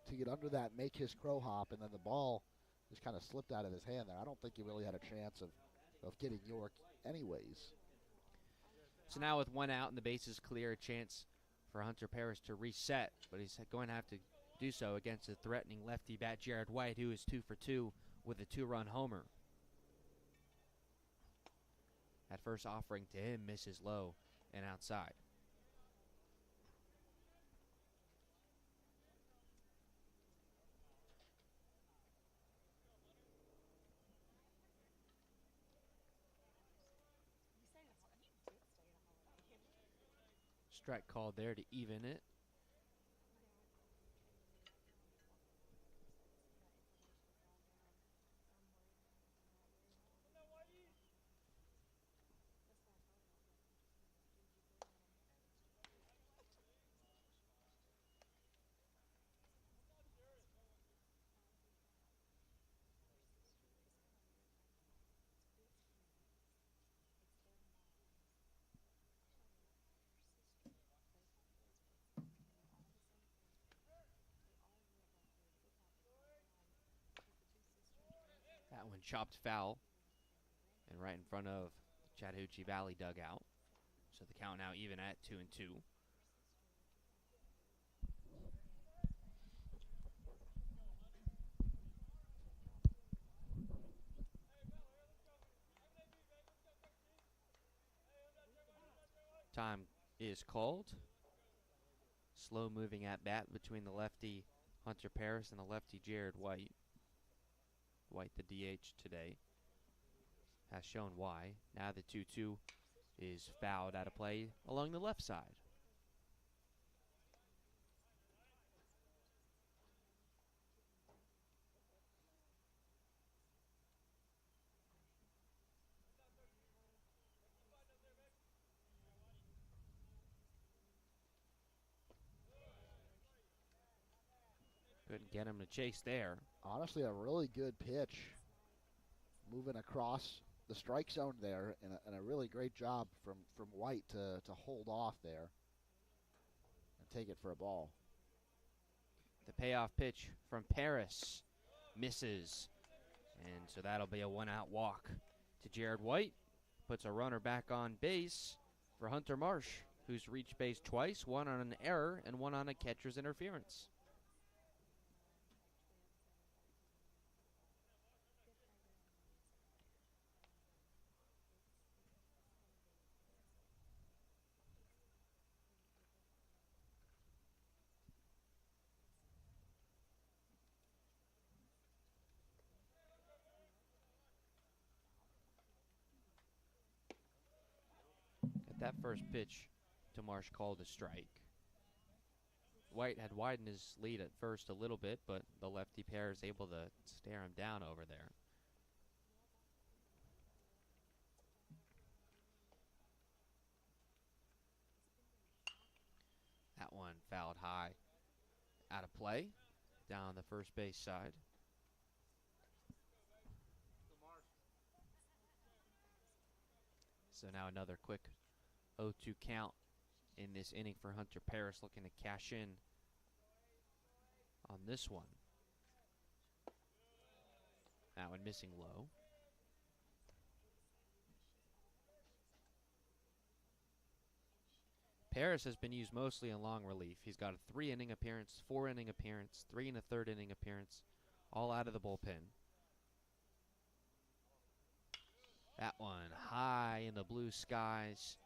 to get under that, make his crow hop, and then the ball just kind of slipped out of his hand there. I don't think he really had a chance of getting York anyways. So now with one out and the bases clear, a chance for Hunter Paris to reset, but he's going to have to do so against a threatening lefty bat, Jared White, who is 2 for 2 with a 2-run homer. That first offering to him misses low and outside. Strike called there to even it. That one chopped foul and right in front of the Chattahoochee Valley dugout. So the count now even at 2-2. Time is called. Slow moving at bat between the lefty Hunter Paris and the lefty Jared White. White, the DH today, has shown why. Now the 2-2 is fouled out of play along the left side. Couldn't get him to chase there. Honestly, a really good pitch moving across the strike zone there, and a really great job from White to hold off there and take it for a ball. The payoff pitch from Paris misses, and so that'll be a 1-out walk to Jared White. Puts a runner back on base for Hunter Marsh, who's reached base twice, one on an error and one on a catcher's interference. That first pitch to Marsh called a strike. White had widened his lead at first a little bit, but the lefty pair is able to stare him down over there. That one fouled high, out of play, down the first base side. So now another quick 0-2 count in this inning for Hunter Paris, looking to cash in on this one. That one missing low. Paris has been used mostly in long relief. He's got a 3-inning appearance, 4-inning appearance, 3 and a third inning appearance, all out of the bullpen. That one high in the blue skies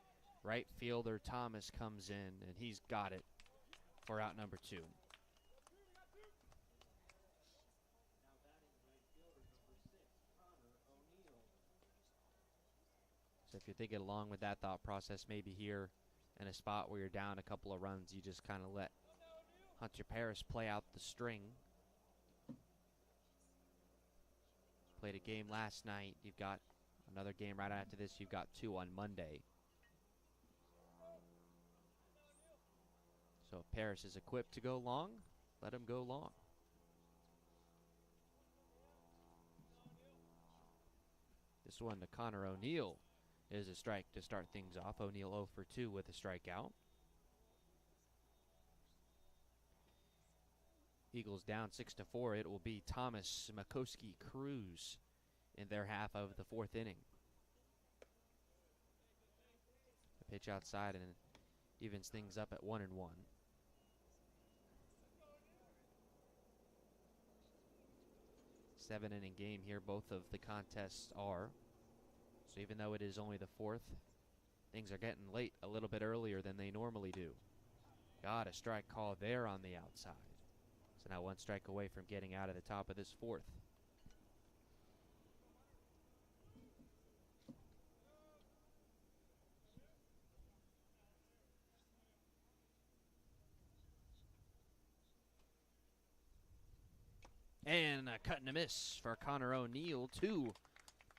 Right fielder Thomas comes in, and he's got it for out number 2. So if you're thinking along with that thought process, maybe here in a spot where you're down a couple of runs, you just kind of let Hunter Paris play out the string. Played a game last night. You've got another game right after this. You've got 2 on Monday. So if Paris is equipped to go long, let him go long. This one to Connor O'Neill is a strike to start things off. O'Neill 0 for 2 with a strikeout. Eagles down 6-4. It will be Thomas, Makoski, Cruz in their half of the 4th inning. A pitch outside and evens things up at 1-1. 7-inning game here. Both of the contests are. So even though it is only the 4th, things are getting late a little bit earlier than they normally do. Got a strike call there on the outside. So now 1 strike away from getting out of the top of this 4th. And a cut and a miss for Connor O'Neill to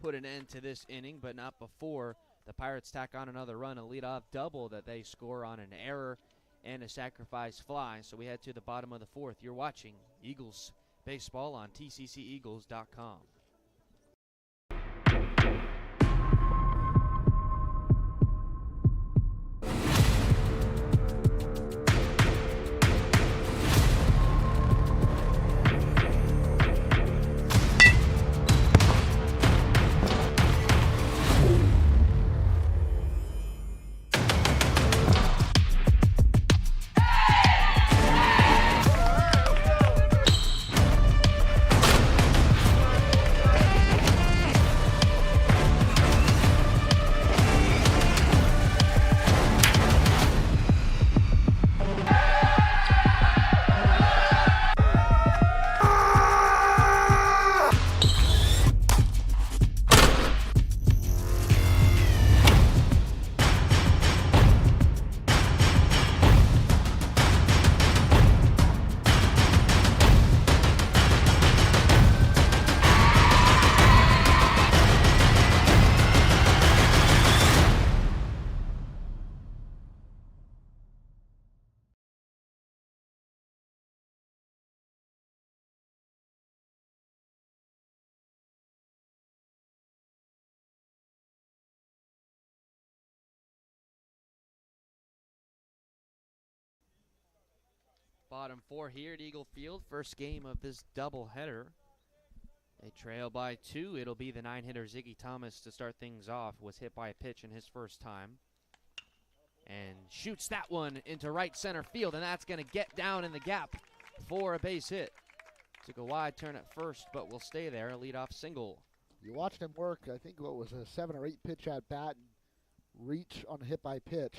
put an end to this inning, but not before the Pirates tack on another run, a leadoff double that they score on an error and a sacrifice fly. So we head to the bottom of the 4th. You're watching Eagles baseball on TCCEagles.com. Bottom 4 here at Eagle Field. First game of this doubleheader. They trail by 2. It'll be the 9-hitter Ziggy Thomas to start things off. Was hit by a pitch in his first time. And shoots that one into right center field, and that's going to get down in the gap for a base hit. Took a wide turn at first, but will stay there. A leadoff single. You watched him work, I think what was a 7 or 8 pitch at bat and reach on a hit by pitch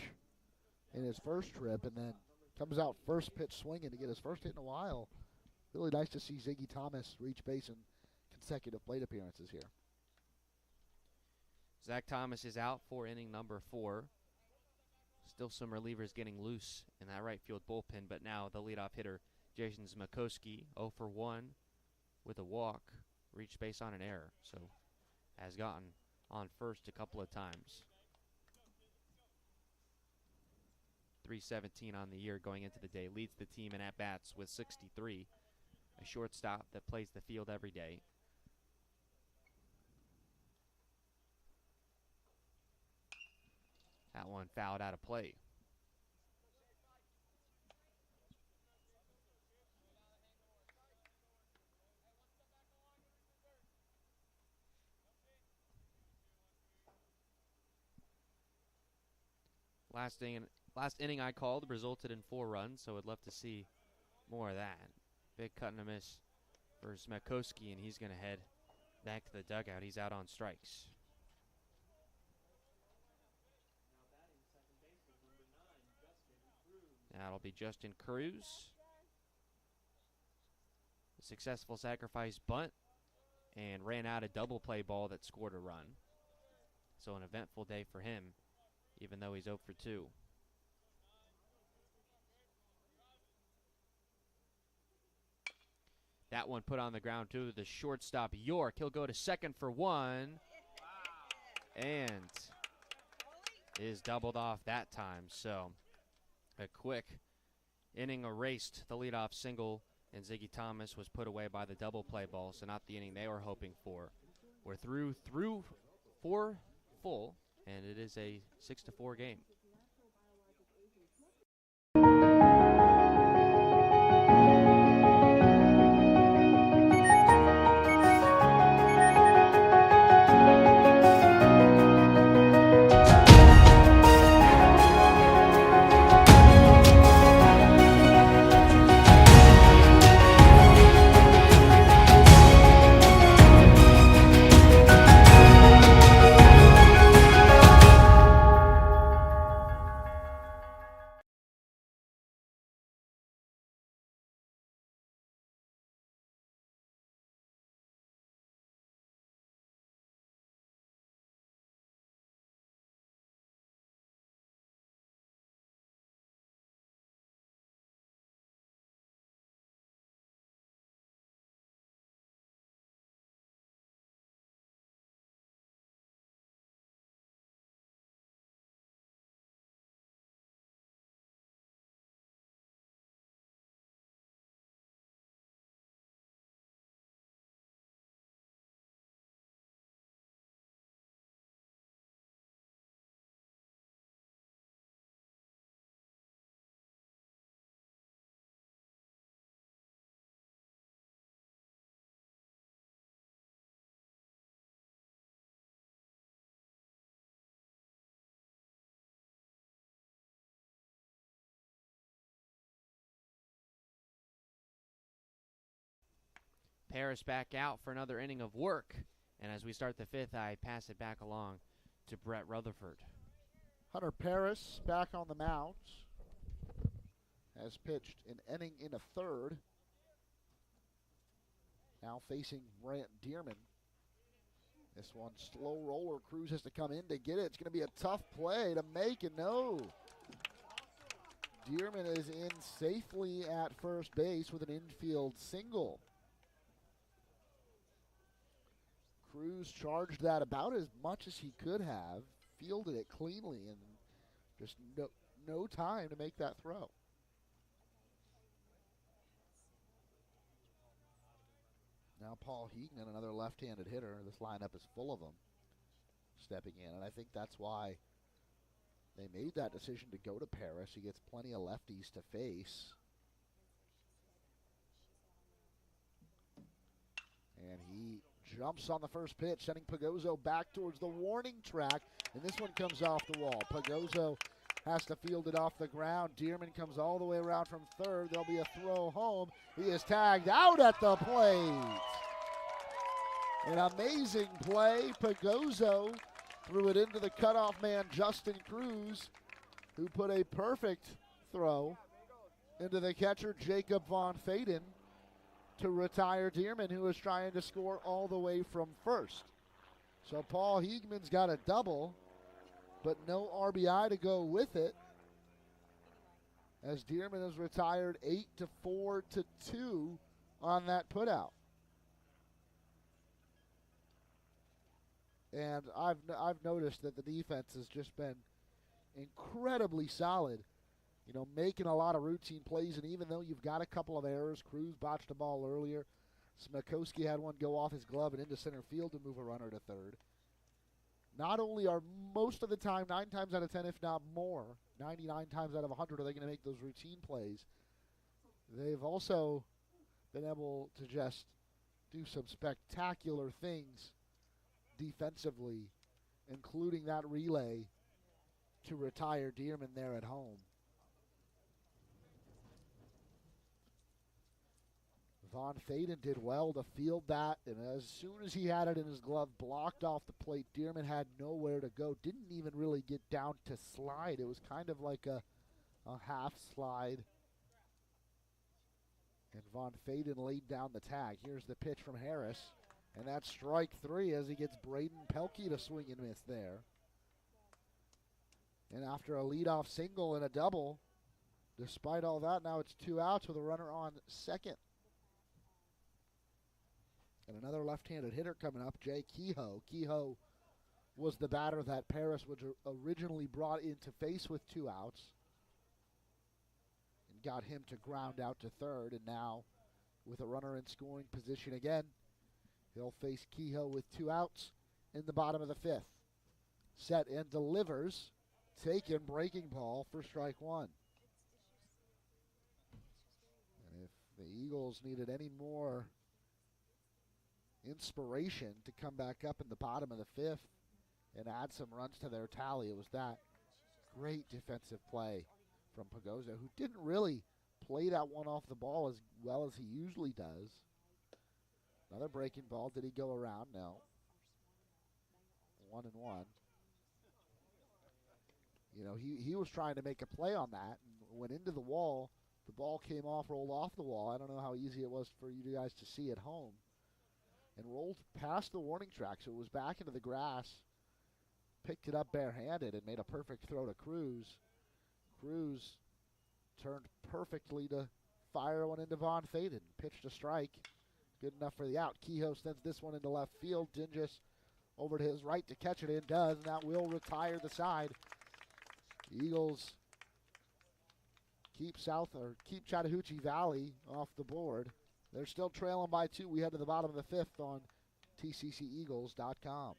in his first trip, and then comes out first pitch swinging to get his first hit in a while. Really nice to see Ziggy Thomas reach base in consecutive plate appearances here. Zach Thomas is out for inning number 4. Still some relievers getting loose in that right field bullpen, but now the leadoff hitter, Jason Zmakoski, 0 for 1 with a walk, reached base on an error, so has gotten on first a couple of times. 317 on the year going into the day, leads the team in at-bats with 63. A shortstop that plays the field every day. That one fouled out of play. Last inning I called resulted in 4 runs, so I'd love to see more of that. Big cut and a miss for Smekoski, and he's going to head back to the dugout. He's out on strikes. That'll be Justin Cruz. A successful sacrifice bunt and ran out a double play ball that scored a run. So an eventful day for him, even though he's 0 for 2. That one put on the ground to the shortstop, York. He'll go to second for 1. And is doubled off that time. So a quick inning erased. The leadoff single, and Ziggy Thomas was put away by the double play ball, so not the inning they were hoping for. We're through 4 full, and it is a 6-4 game. Paris back out for another inning of work. And as we start the 5th, I pass it back along to Brett Rutherford. Hunter Paris back on the mound. Has pitched an inning in a 3rd. Now facing Brant Dearman. This one slow roller. Cruz has to come in to get it. It's going to be a tough play to make, and no. Dearman is in safely at first base with an infield single. Cruz charged that about as much as he could have, fielded it cleanly, and just no time to make that throw. Now Paul Heegman, another left-handed hitter. This lineup is full of them stepping in, and I think that's why they made that decision to go to Paris. He gets plenty of lefties to face. And he jumps on the first pitch, sending Pagoso back towards the warning track, and this one comes off the wall. Pagoso has to field it off the ground. Dearman comes all the way around from 3rd. There'll be a throw home. He is tagged out at the plate. An amazing play. Pagoso threw it into the cutoff man, Justin Cruz, who put a perfect throw into the catcher, Jacob Von Faden, to retire Dearman, who was trying to score all the way from 1st. So Paul Heegman's got a double, but no RBI to go with it, as Dearman has retired 8-4-2 on that putout. And I've noticed that the defense has just been incredibly solid, you know, making a lot of routine plays. And even though you've got a couple of errors, Cruz botched a ball earlier. Smakowski had one go off his glove and into center field to move a runner to 3rd. Not only are most of the time, 9 times out of 10, if not more, 99 times out of 100, are they going to make those routine plays, they've also been able to just do some spectacular things defensively, including that relay to retire Dearman there at home. Von Faden did well to field that, and as soon as he had it in his glove, blocked off the plate. Dearman had nowhere to go, didn't even really get down to slide. It was kind of like a A half slide. And Von Faden laid down the tag. Here's the pitch from Harris. And that's strike 3 as he gets Braden Pelkey to swing and miss there. And after a leadoff single and a double, despite all that, now it's 2 outs with a runner on second. And another left-handed hitter coming up, Jay Kehoe. Kehoe was the batter that Paris was originally brought in to face with 2 outs. And got him to ground out to third. And now, with a runner in scoring position again, he'll face Kehoe with 2 outs in the bottom of the 5th. Set and delivers. Taken, breaking ball for strike 1. And if the Eagles needed any more inspiration to come back up in the bottom of the 5th and add some runs to their tally, it was that great defensive play from Pagosa, who didn't really play that one off the ball as well as he usually does. Another breaking ball. Did he go around? No. 1-1. You know, he was trying to make a play on that and went into the wall. The ball came off, rolled off the wall. I don't know how easy it was for you guys to see at home. And rolled past the warning track, so it was back into the grass. Picked it up barehanded and made a perfect throw to Cruz. Cruz turned perfectly to fire one into Von Faden. Pitched a strike. Good enough for the out. Kehoe sends this one into left field. Dingus over to his right to catch it in. Does, and that will retire the side. The Eagles keep Chattahoochee Valley off the board. They're still trailing by 2. We head to the bottom of the 5th on TCCEagles.com.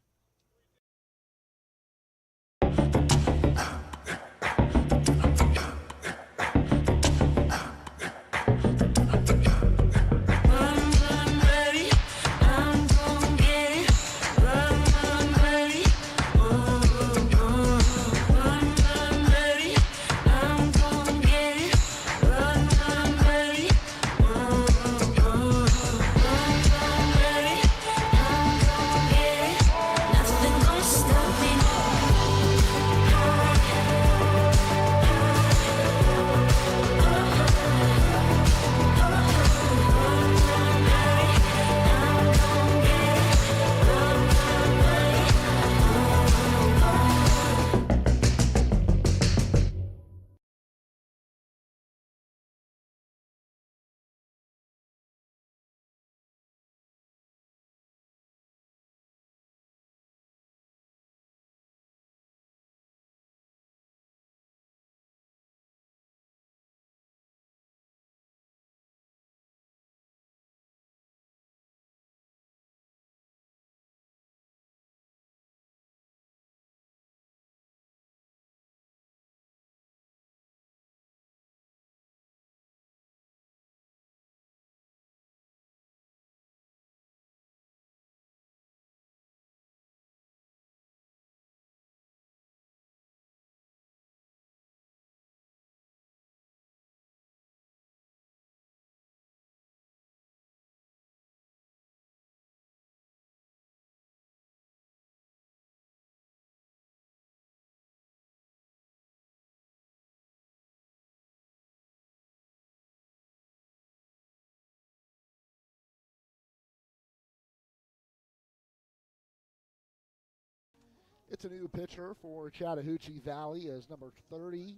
It's a new pitcher for Chattahoochee Valley as number 30,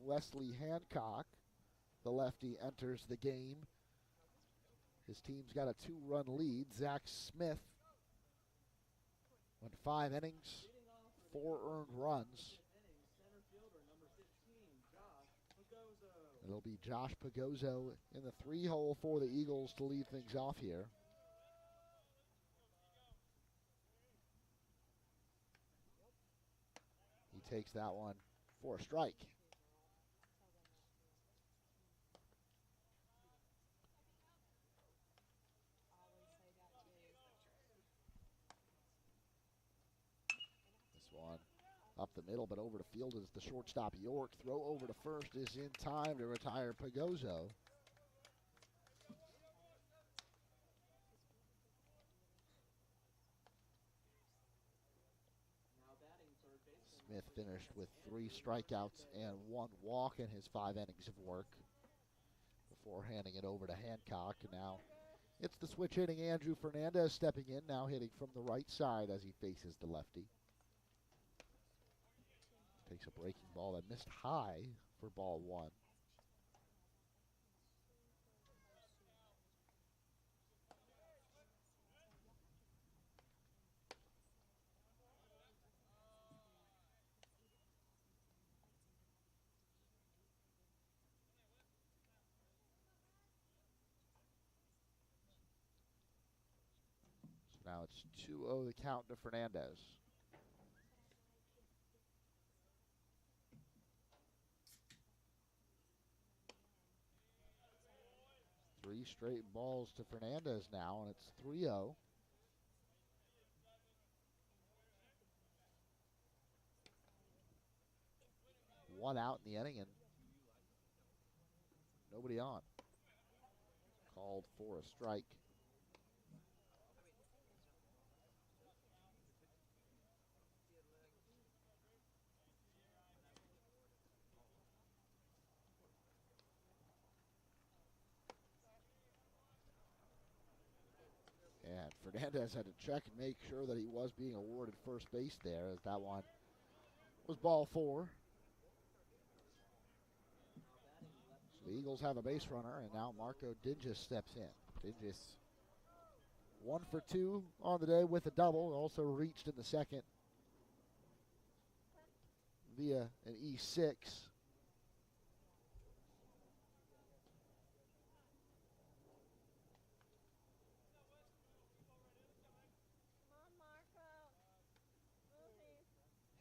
Wesley Hancock, the lefty, enters the game. His team's got a 2-run lead. Zach Smith went 5 innings, 4 earned runs. It'll be Josh Pagoso in the 3-hole for the Eagles to lead things off here. He takes that one for a strike. This one up the middle, but over the field is the shortstop York. Throw over to first is in time to retire Pagoso. Smith finished with 3 strikeouts and 1 walk in his 5 innings of work before handing it over to Hancock. And now it's the switch hitting Andrew Fernandez stepping in, now hitting from the right side as he faces the lefty. Takes a breaking ball that missed high for ball 1. Now it's 2-0 the count to Fernandez. Three straight balls to Fernandez now, and it's 3-0. One out in the inning and nobody on. Called for a strike. And Fernandez had to check and make sure that he was being awarded first base there, as that one was ball 4. So the Eagles have a base runner, and now Marco Dinges steps in. Dinges 1 for 2 on the day with a double, also reached in the second via an E6.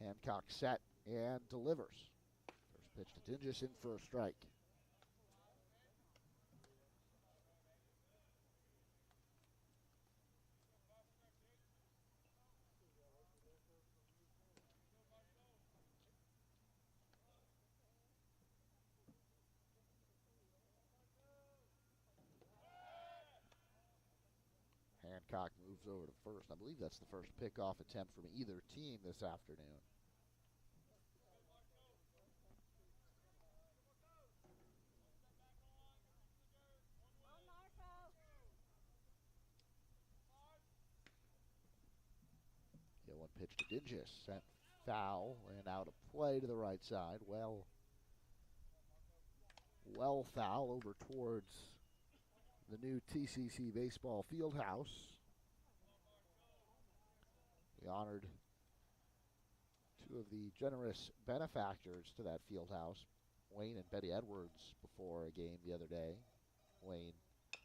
Hancock set and delivers. First pitch to Dinges, in for a strike. Hancock moves over to first. I believe that's the first pickoff attempt from either team this afternoon. Yeah, one pitch to Dinges, sent foul and out of play to the right side. Well foul over towards the new TCC baseball field house. We honored 2 of the generous benefactors to that field house, Wayne and Betty Edwards, before a game the other day. Wayne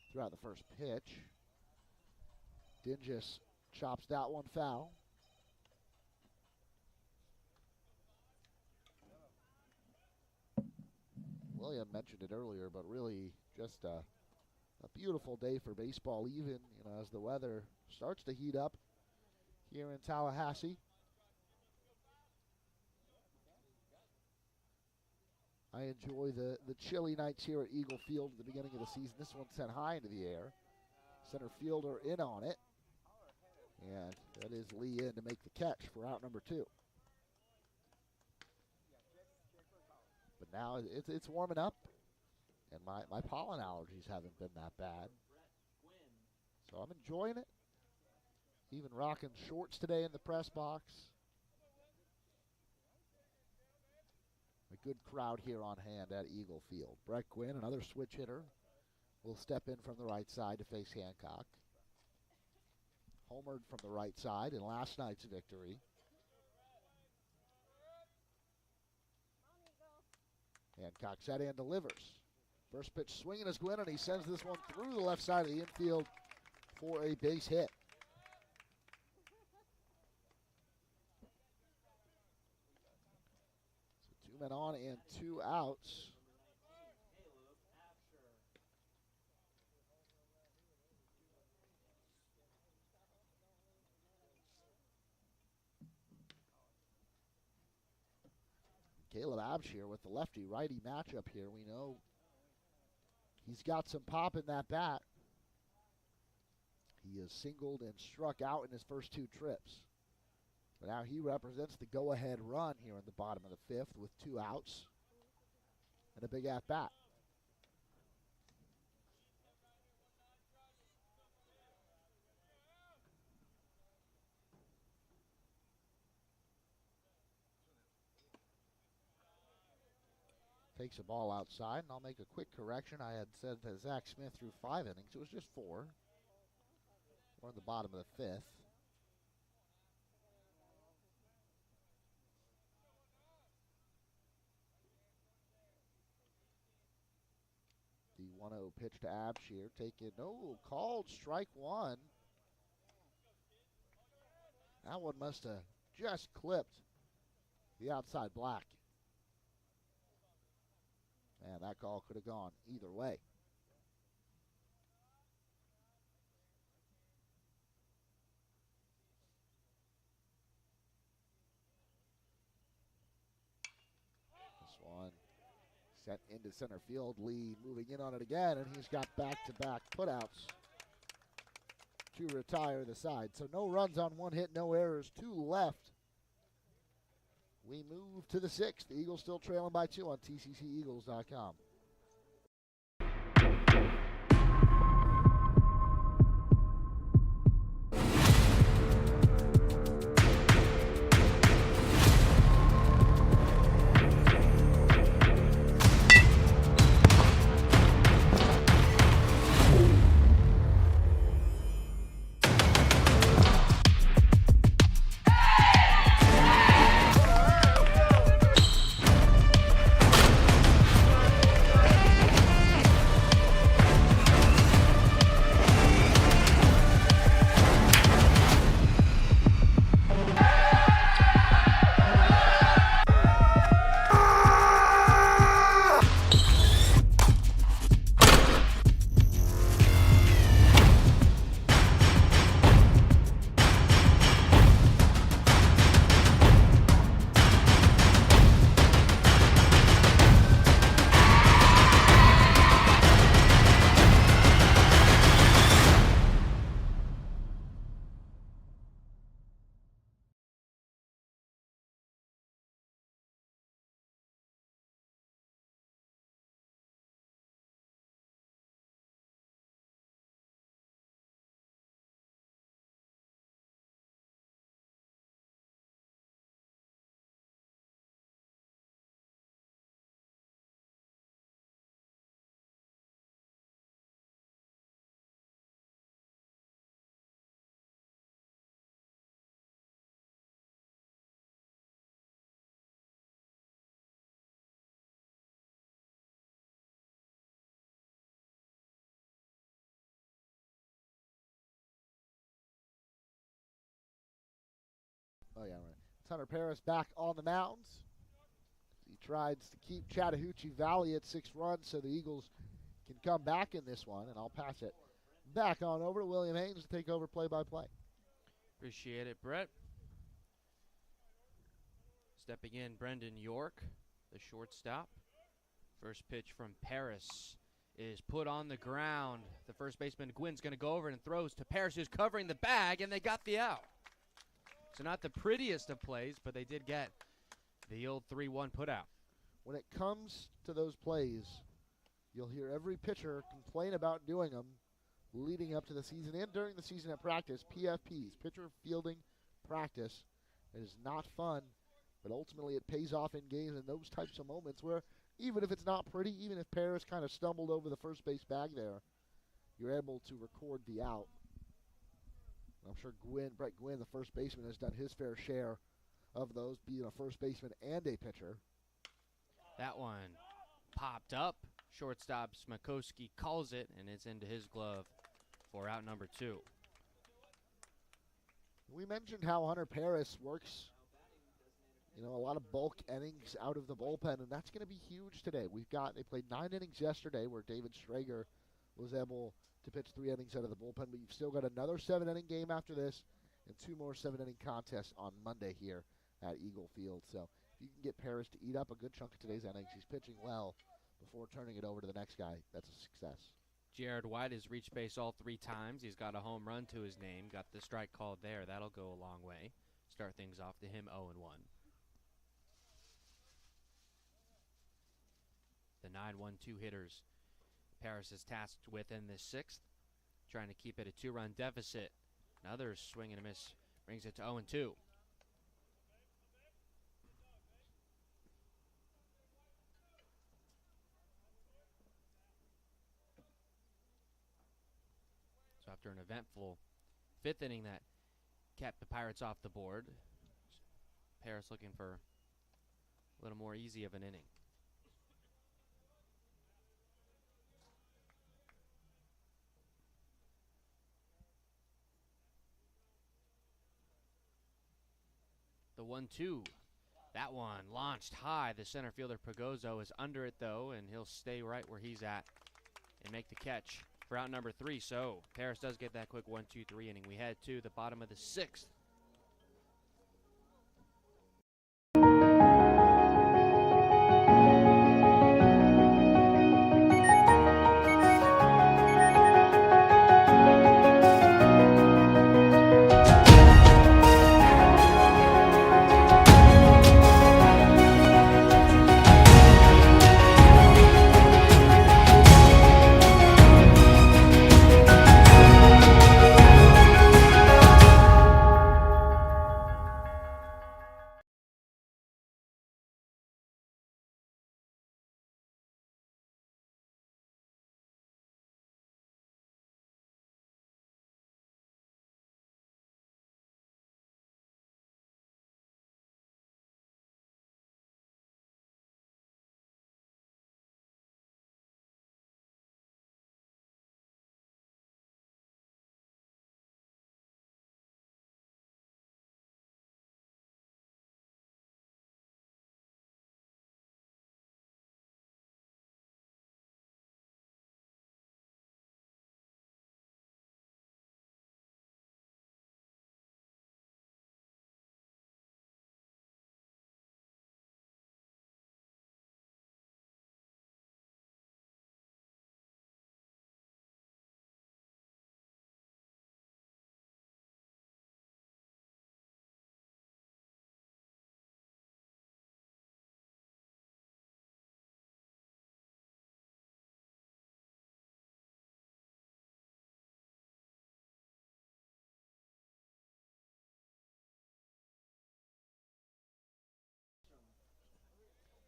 threw out the first pitch. Dinges chops that one foul. William mentioned it earlier, but really just a beautiful day for baseball, even as the weather starts to heat up here in Tallahassee. I enjoy the chilly nights here at Eagle Field at the beginning of the season. This one sent high into the air. Center fielder in on it. And that is Lee in to make the catch for out number 2. But now it's warming up, and my pollen allergies haven't been that bad. So I'm enjoying it. Even rocking shorts today in the press box. A good crowd here on hand at Eagle Field. Brett Gwynn, another switch hitter, will step in from the right side to face Hancock. Homered from the right side in last night's victory. Hancock set and delivers. First pitch swinging is Gwynn, and he sends this one through the left side of the infield for a base hit. So 2 men on and 2 outs. Caleb Abshire with the lefty-righty matchup here. We know he's got some pop in that bat. He has singled and struck out in his first 2 trips. But now he represents the go-ahead run here in the bottom of the 5th with 2 outs and a big at-bat. Takes a ball outside, and I'll make a quick correction. I had said that Zach Smith threw 5 innings. It was just 4. We're in the bottom of the 5th. The 1-0 pitch to Abshir. Taken, called strike 1. That one must have just clipped the outside black. And that call could have gone either way. This one sent into center field. Lee moving in on it again, and he's got back-to-back putouts to retire the side. So no runs on 1 hit, no errors, 2 left. We move to the 6th. The Eagles still trailing by 2 on TCCEagles.com. Oh, yeah, right. It's Hunter Paris back on the mounds. He tries to keep Chattahoochee Valley at 6 runs so the Eagles can come back in this one, and I'll pass it back on over to William Haynes to take over play-by-play. Appreciate it, Brett. Stepping in, Brendan York, the shortstop. First pitch from Paris is put on the ground. The first baseman, Gwynn's going to go over and throws to Paris, who's covering the bag, and they got the out. So not the prettiest of plays, but they did get the old 3-1 put out. When it comes to those plays, you'll hear every pitcher complain about doing them leading up to the season and during the season at practice. PFPs, pitcher fielding practice. It is not fun, but ultimately it pays off in games in those types of moments where even if it's not pretty, even if Paris kind of stumbled over the first base bag there, you're able to record the out. I'm sure Brett Gwynn, the first baseman, has done his fair share of those, being a first baseman and a pitcher. That one popped up. Shortstop Smakowski calls it, and it's into his glove for out number 2. We mentioned how Hunter Paris works, a lot of bulk innings out of the bullpen, and that's going to be huge today. They played 9 innings yesterday where David Strager was able to pitch 3 innings out of the bullpen, but you've still got another 7-inning game after this and 2 more 7-inning contests on Monday here at Eagle Field. So if you can get Paris to eat up a good chunk of today's innings, he's pitching well before turning it over to the next guy. That's a success. Jared White has reached base all 3 times. He's got a home run to his name. Got the strike called there. That'll go a long way. start things off to him 0-1. The 9-1-2 hitters Paris is tasked with in this sixth, trying to keep it a 2-run deficit. Another swing and a miss brings it to 0-2. So after an eventful fifth inning that kept the Pirates off the board, Paris looking for a little more easy of an inning. The 1-2. That one launched high. The center fielder Pagozo is under it though, and he'll stay right where he's at and make the catch for out number 3. So Paris does get that quick 1-2-3 inning. We head to the bottom of the 6th.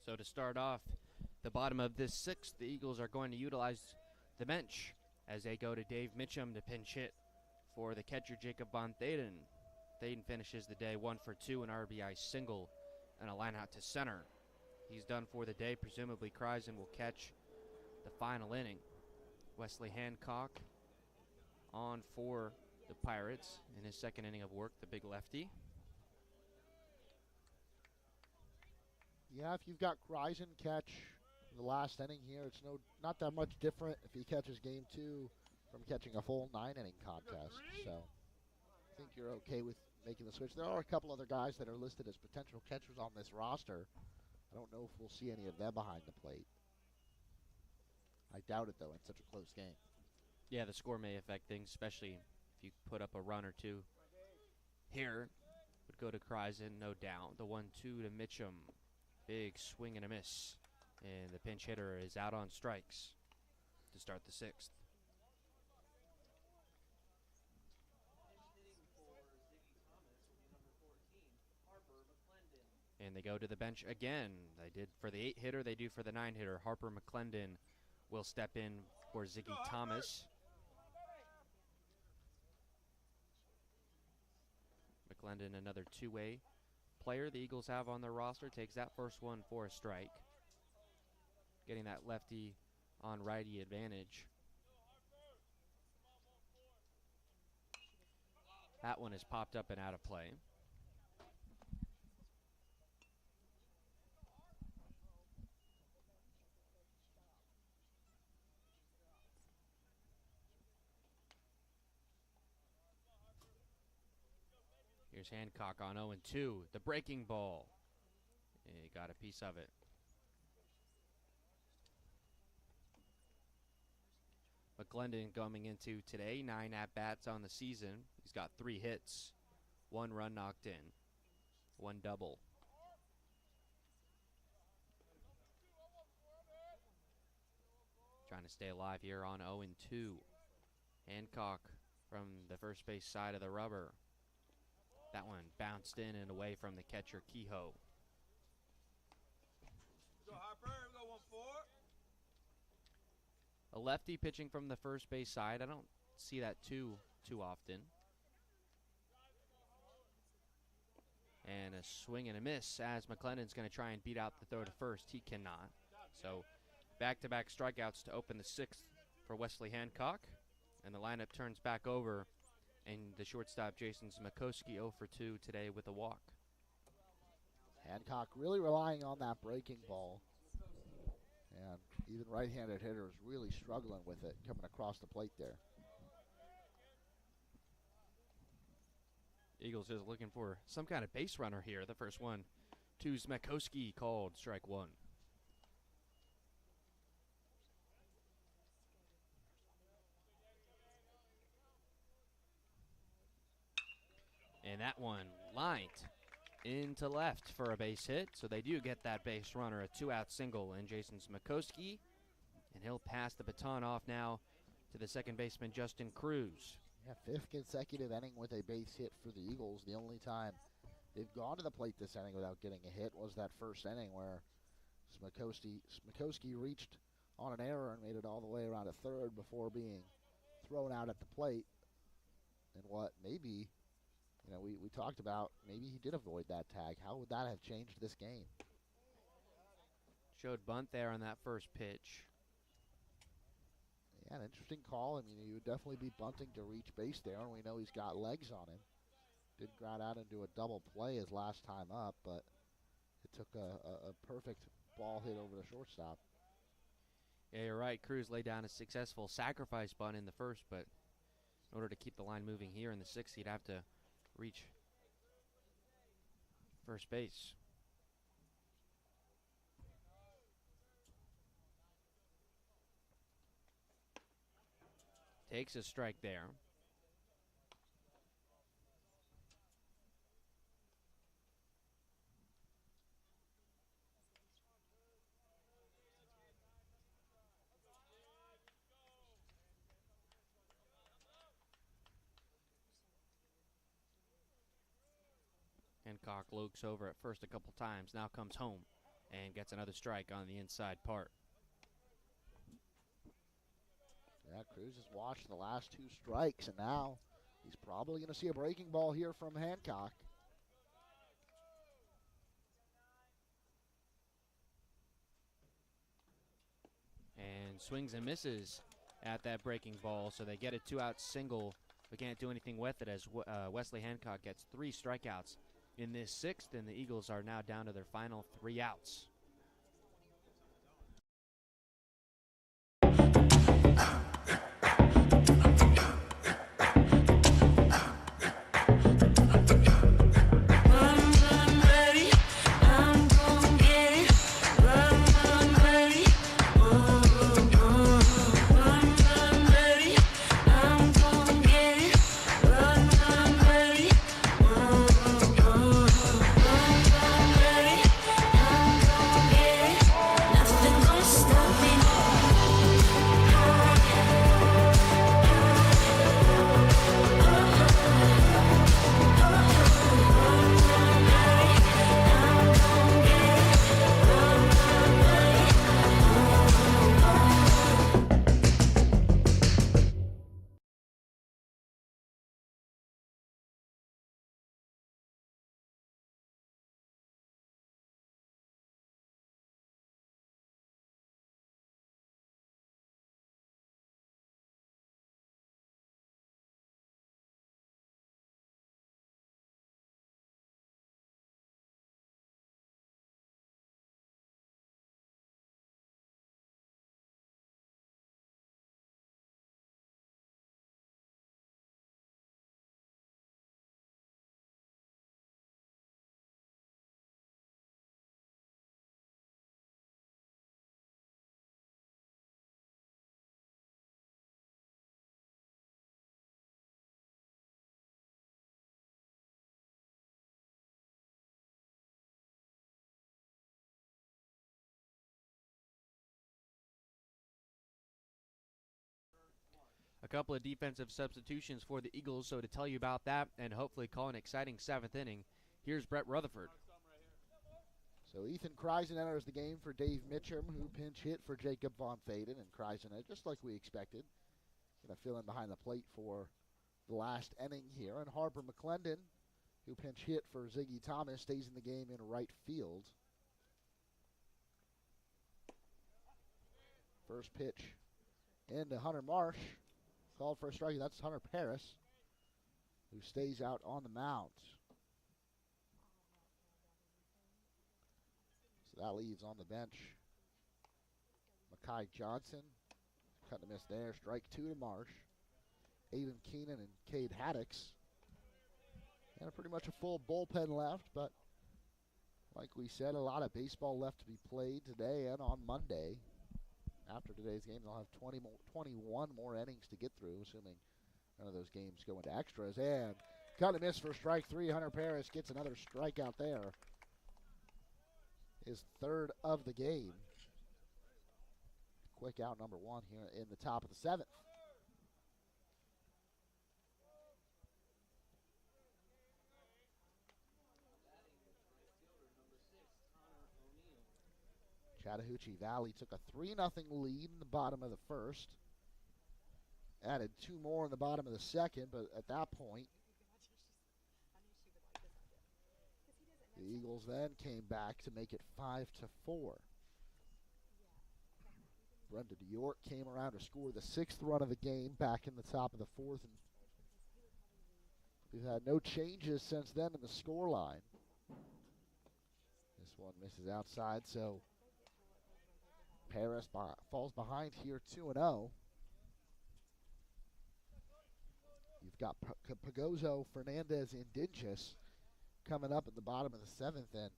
So to start off the bottom of this 6th, the Eagles are going to utilize the bench as they go to Dave Mitchum to pinch hit for the catcher Jacob Von Thaden. Thaden finishes the day 1 for 2, an RBI single, and a line out to center. He's done for the day. Presumably Kreisen will catch the final inning. Wesley Hancock on for the Pirates in his second inning of work, the big lefty. Yeah, if you've got Kreisen catch the last inning here, it's not that much different if he catches game 2 from catching a full 9-inning contest. So I think you're okay with making the switch. There are a couple other guys that are listed as potential catchers on this roster. I don't know if we'll see any of them behind the plate. I doubt it, though, in such a close game. Yeah, the score may affect things, especially if you put up a run or two. Here would go to Kreisen, no doubt. The 1-2 to Mitchum. Big swing and a miss. And the pinch hitter is out on strikes to start the 6th. And they go to the bench again. They did for the 8-hitter, they do for the 9-hitter. Harper McClendon will step in for Ziggy Thomas. McClendon, another two-way player the Eagles have on their roster, takes that first one for a strike, getting that lefty on righty advantage. That one is popped up and out of play. Here's Hancock on 0-2. The breaking ball. He got a piece of it. McClendon coming into today, 9 at-bats on the season. He's got 3 hits, 1 run knocked in. One double. Trying to stay alive here on 0-2. Hancock from the first base side of the rubber. That one bounced in and away from the catcher, Kehoe. A lefty pitching from the first base side. I don't see that too often. And a swing and a miss as McClendon's going to try and beat out the throw to first. He cannot. So back-to-back strikeouts to open the sixth for Wesley Hancock. And the lineup turns back over. And the shortstop, Jason Smakowski, 0 for 2 today with a walk. Hancock really relying on that breaking ball. And even right-handed hitters really struggling with it coming across the plate there. Eagles is looking for some kind of base runner here. The first one to Smakowski, called strike one. And that one lined into left for a base hit. So they do get that base runner, a 2-out single in Jason Smakowski. And he'll pass the baton off now to the second baseman, Justin Cruz. Yeah, fifth consecutive inning with a base hit for the Eagles. The only time they've gone to the plate this inning without getting a hit was that first inning where Smakowski reached on an error and made it all the way around to third before being thrown out at the plate. And what maybe, we talked about, maybe he did avoid that tag. How would that have changed this game? Showed bunt there on that first pitch. Yeah, an interesting call. I mean, he would definitely be bunting to reach base there, and we know he's got legs on him. Did ground out into a double play his last time up, but it took a perfect ball hit over the shortstop. Yeah, you're right. Cruz laid down a successful sacrifice bunt in the first, but in order to keep the line moving here in the sixth, he'd have to reach first base. Takes a strike there. Hancock looks over at first a couple times, now comes home and gets another strike on the inside part. Yeah, Cruz has watched the last two strikes, and now he's probably going to see a breaking ball here from Hancock. And swings and misses at that breaking ball, so they get a 2-out single. We can't do anything with it as Wesley Hancock gets 3 strikeouts in this sixth, and the Eagles are now down to their final 3 outs. a couple of defensive substitutions for the Eagles. So to tell you about that and hopefully call an exciting 7th inning, here's Brett Rutherford. So Ethan Kreisen enters the game for Dave Mitchum, who pinch hit for Jacob Von Faden. And Kreisen, just like we expected, going to fill in behind the plate for the last inning here. And Harper McClendon, who pinch hit for Ziggy Thomas, stays in the game in right field. First pitch into Hunter Marsh. Called for a strike. That's Hunter Paris, who stays out on the mound. So that leaves on the bench Makai Johnson. Cut and miss there. Strike 2 to Marsh. Aiden Keenan and Cade Haddix. And pretty much a full bullpen left, but like we said, a lot of baseball left to be played today and on Monday. After today's game, they'll have 21 more innings to get through, assuming none of those games go into extras. And cut and miss for strike 3. Hunter Paris gets another strikeout there. His 3rd of the game. Quick out number 1 here in the top of the 7th. Chattahoochee Valley took a 3-0 lead in the bottom of the 1st. Added 2 more in the bottom of the 2nd, but at that point, the Eagles then came back to make it 5-4. Brenda York came around to score the 6th run of the game back in the top of the 4th. And we've had no changes since then in the scoreline. This one misses outside, so Paris falls behind here 2-0. You've got Pagozo, Fernandez, and Dinges coming up at the bottom of the 7th, and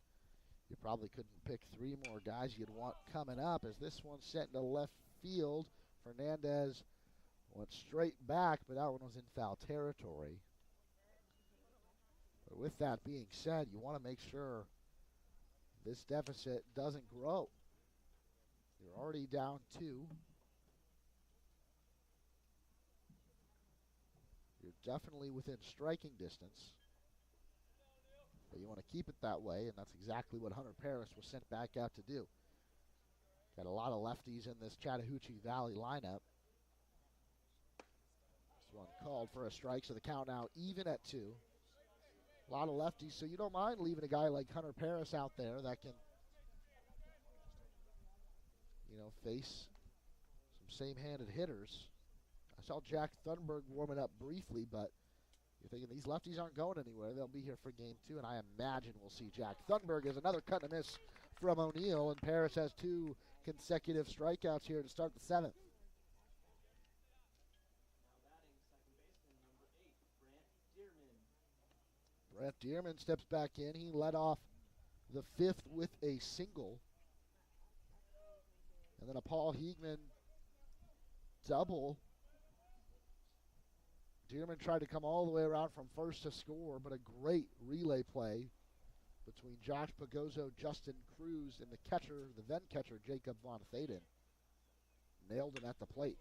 you probably couldn't pick 3 more guys you'd want coming up, as this one's sent into left field. Fernandez went straight back, but that one was in foul territory. But with that being said, you want to make sure this deficit doesn't grow. You're already down 2. You're definitely within striking distance. But you want to keep it that way, and that's exactly what Hunter Paris was sent back out to do. Got a lot of lefties in this Chattahoochee Valley lineup. This one called for a strike, so the count now even at 2. A lot of lefties, so you don't mind leaving a guy like Hunter Paris out there that can, face some same-handed hitters. I saw Jack Thunberg warming up briefly, but you're thinking these lefties aren't going anywhere. They'll be here for game 2, and I imagine we'll see Jack Thunberg as another cut and a miss from O'Neill, and Paris has 2 consecutive strikeouts here to start the 7th. Brent Dearman steps back in. He led off the 5th with a single. And then a Paul Heegman double. Dearman tried to come all the way around from first to score, but a great relay play between Josh Pagozo, Justin Cruz, and the then catcher, Jacob Von Faden. Nailed him at the plate.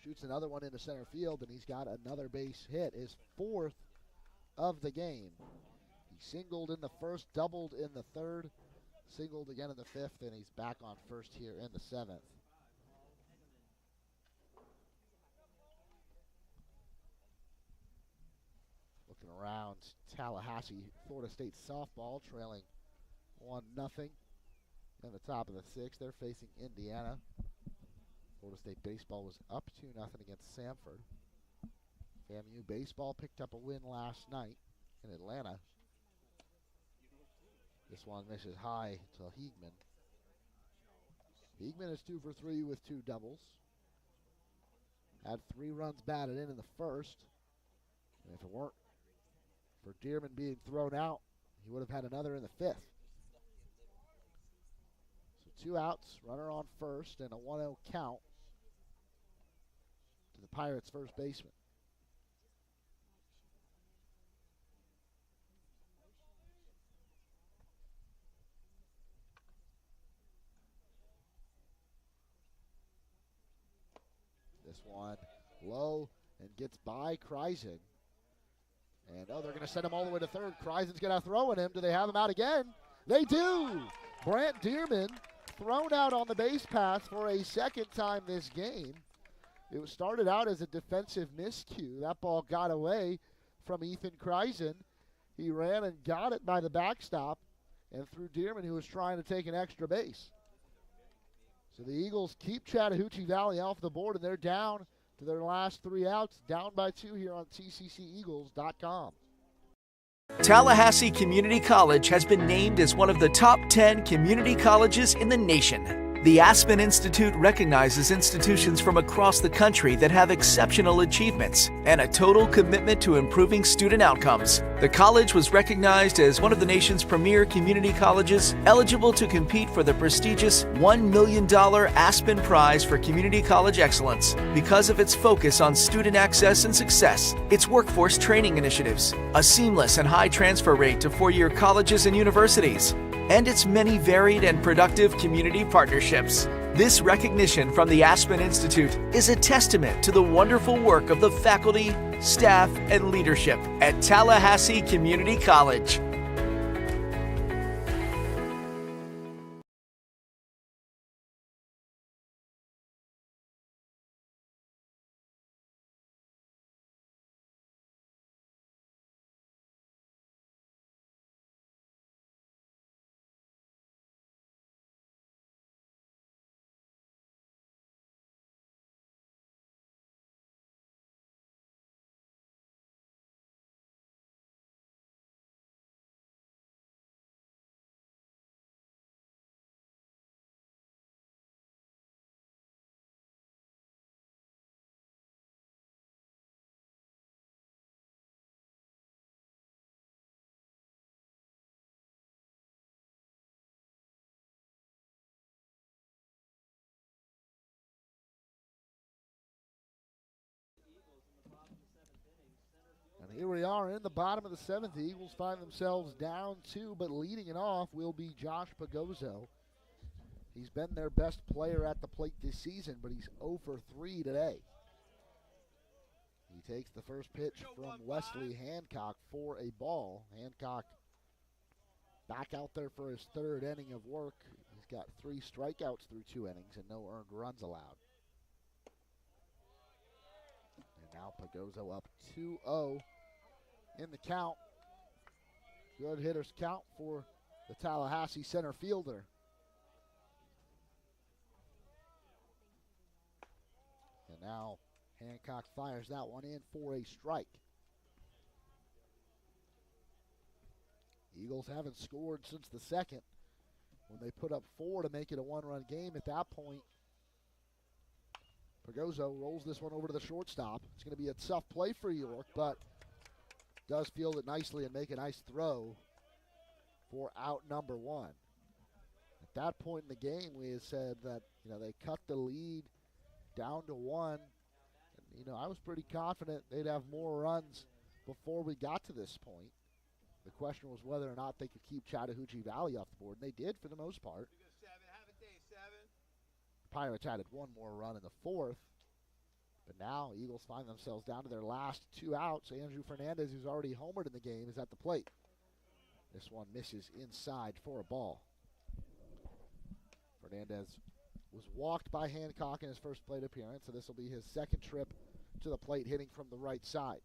Shoots another one into center field, and he's got another base hit, his 4th of the game. He singled in the 1st, doubled in the 3rd, singled again in the 5th, and he's back on first here in the 7th. Looking around Tallahassee, Florida State softball trailing 1-0 in the top of the 6th. They're facing Indiana. Florida State baseball was up 2-0 against Samford. FAMU baseball picked up a win last night in Atlanta. This one misses high to Heegman. Heegman is 2 for 3 with 2 doubles. Had 3 runs batted in the 1st. And if it weren't for Dearman being thrown out, he would have had another in the 5th. So 2 outs, runner on first, and a 1-0 count to the Pirates' first baseman. This one Low and gets by Kreisen. And, oh, they're going to send him all the way to third. Kreisen's going to throw at him. Do they have him out again? They do! Brant Dearman thrown out on the base pass for a second time this game. It was started out as a defensive miscue. That ball got away from Ethan Kreisen. He ran and got it by the backstop and threw Dearman, who was trying to take an extra base. So the Eagles keep Chattahoochee Valley off the board, and they're down to their last 3 outs, down by 2 here on TCCEagles.com. Tallahassee Community College has been named as one of the top 10 community colleges in the nation. The Aspen Institute recognizes institutions from across the country that have exceptional achievements and a total commitment to improving student outcomes. The college was recognized as one of the nation's premier community colleges eligible to compete for the prestigious $1 million Aspen Prize for Community College Excellence because of its focus on student access and success, its workforce training initiatives, a seamless and high transfer rate to four-year colleges and universities, and its many varied and productive community partnerships. This recognition from the Aspen Institute is a testament to the wonderful work of the faculty, staff, and leadership at Tallahassee Community College. And here we are in the bottom of the 7th. The Eagles find themselves down 2, but leading it off will be Josh Pagozzo. He's been their best player at the plate this season, but he's 0 for 3 today. He takes the first pitch from Wesley Hancock for a ball. Hancock back out there for his 3rd inning of work. He's got 3 strikeouts through 2 innings and no earned runs allowed. And now Pagozzo up 2-0 in the count. Good hitter's count for the Tallahassee center fielder. And now Hancock fires that one in for a strike. Eagles haven't scored since the 2nd when they put up 4 to make it a 1-run game. At that point, Pagozzo rolls this one over to the shortstop. It's going to be a tough play for York, but does field it nicely and make a nice throw for out number 1. At that point in the game, we had said that they cut the lead down to 1. And, I was pretty confident they'd have more runs before we got to this point. The question was whether or not they could keep Chattahoochee Valley off the board, and they did for the most part. Pirates added 1 more run in the 4th. But now Eagles find themselves down to their last 2 outs. Andrew Fernandez, who's already homered in the game, is at the plate. This one misses inside for a ball. Fernandez was walked by Hancock in his first plate appearance, so this will be his 2nd trip to the plate, hitting from the right side.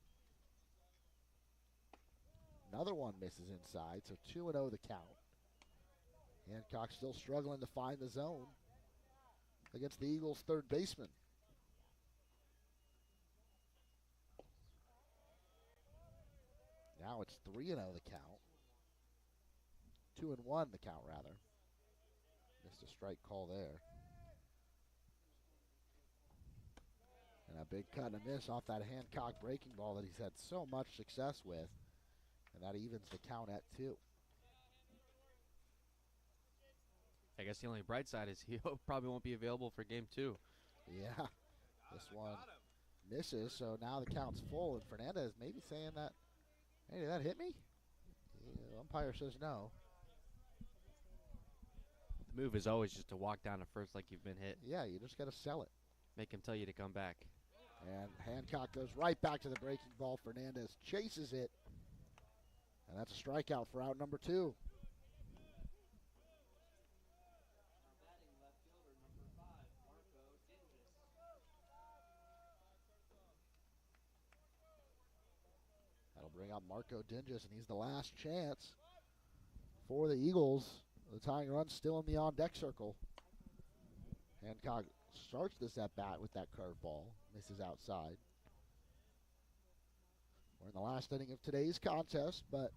Another one misses inside, so 2-0 the count. Hancock still struggling to find the zone against the Eagles' 3rd baseman. Now it's 3-0 the count. 2-1 the count, rather. Missed a strike call there. And a big cut and a miss off that Hancock breaking ball that he's had so much success with. And that evens the count at 2. I guess the only bright side is he probably won't be available for game 2. Yeah, this one misses, so now the count's full. And Fernandez maybe saying that, hey, did that hit me? The umpire says no. The move is always just to walk down to first like you've been hit. Yeah, you just got to sell it. Make him tell you to come back. And Hancock goes right back to the breaking ball. Fernandez chases it. And that's a strikeout for out number 2. That'll bring up Marco Dinges, and he's the last chance for the Eagles. The tying run still in the on-deck circle. Hancock starts this at-bat with that curveball. Misses outside. We're in the last inning of today's contest, but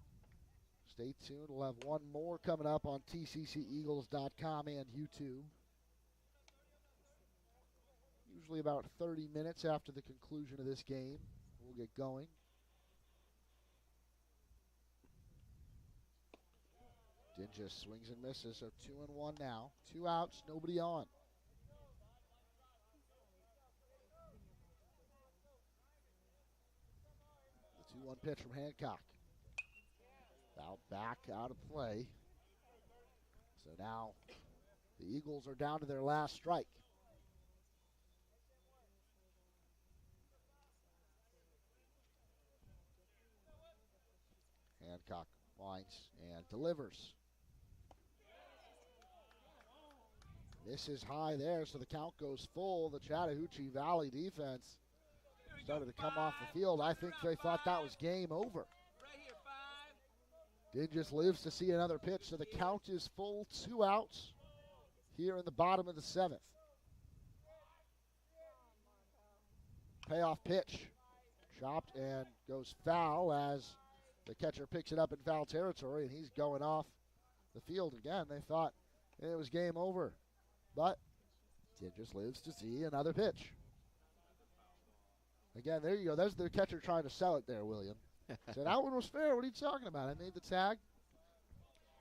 stay tuned. We'll have one more coming up on TCCEagles.com and YouTube. Usually about 30 minutes after the conclusion of this game, we'll get going. Dinges swings and misses, so 2-1 now. 2 outs, nobody on. The 2-1 pitch from Hancock. Foul back out of play. So now the Eagles are down to their last strike. Hancock winds and delivers. This is high there, so the count goes full. The Chattahoochee Valley defense started to come off the field. I think they thought that was game over. Dinges lives to see another pitch, so the count is full. 2 outs here in the bottom of the 7th. Payoff pitch. Chopped and goes foul as the catcher picks it up in foul territory, and he's going off the field again. They thought it was game over. But Dinges lives to see another pitch. Again, there you go. There's the catcher trying to sell it there, William. So that one was fair. What are you talking about? I made the tag.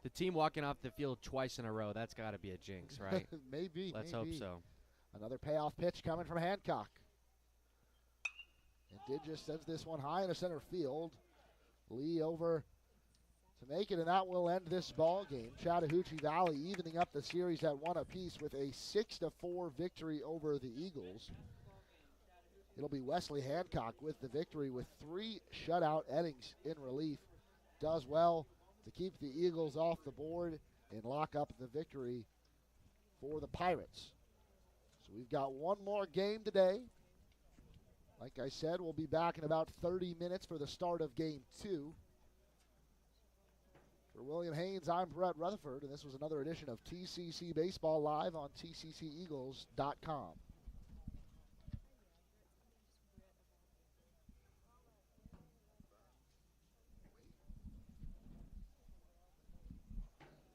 The team walking off the field twice in a row, that's got to be a jinx, right? Maybe. Let's hope so. Another payoff pitch coming from Hancock. And Dinges sends this one high into center field. Lee over to make it, and that will end this ball game. Chattahoochee Valley evening up the series at 1 apiece with a 6-4 victory over the Eagles. It'll be Wesley Hancock with the victory with 3 shutout innings in relief. Does well to keep the Eagles off the board and lock up the victory for the Pirates. So we've got one more game today. Like I said, we'll be back in about 30 minutes for the start of game 2. For William Haynes, I'm Brett Rutherford, and this was another edition of TCC Baseball Live on TCCEagles.com.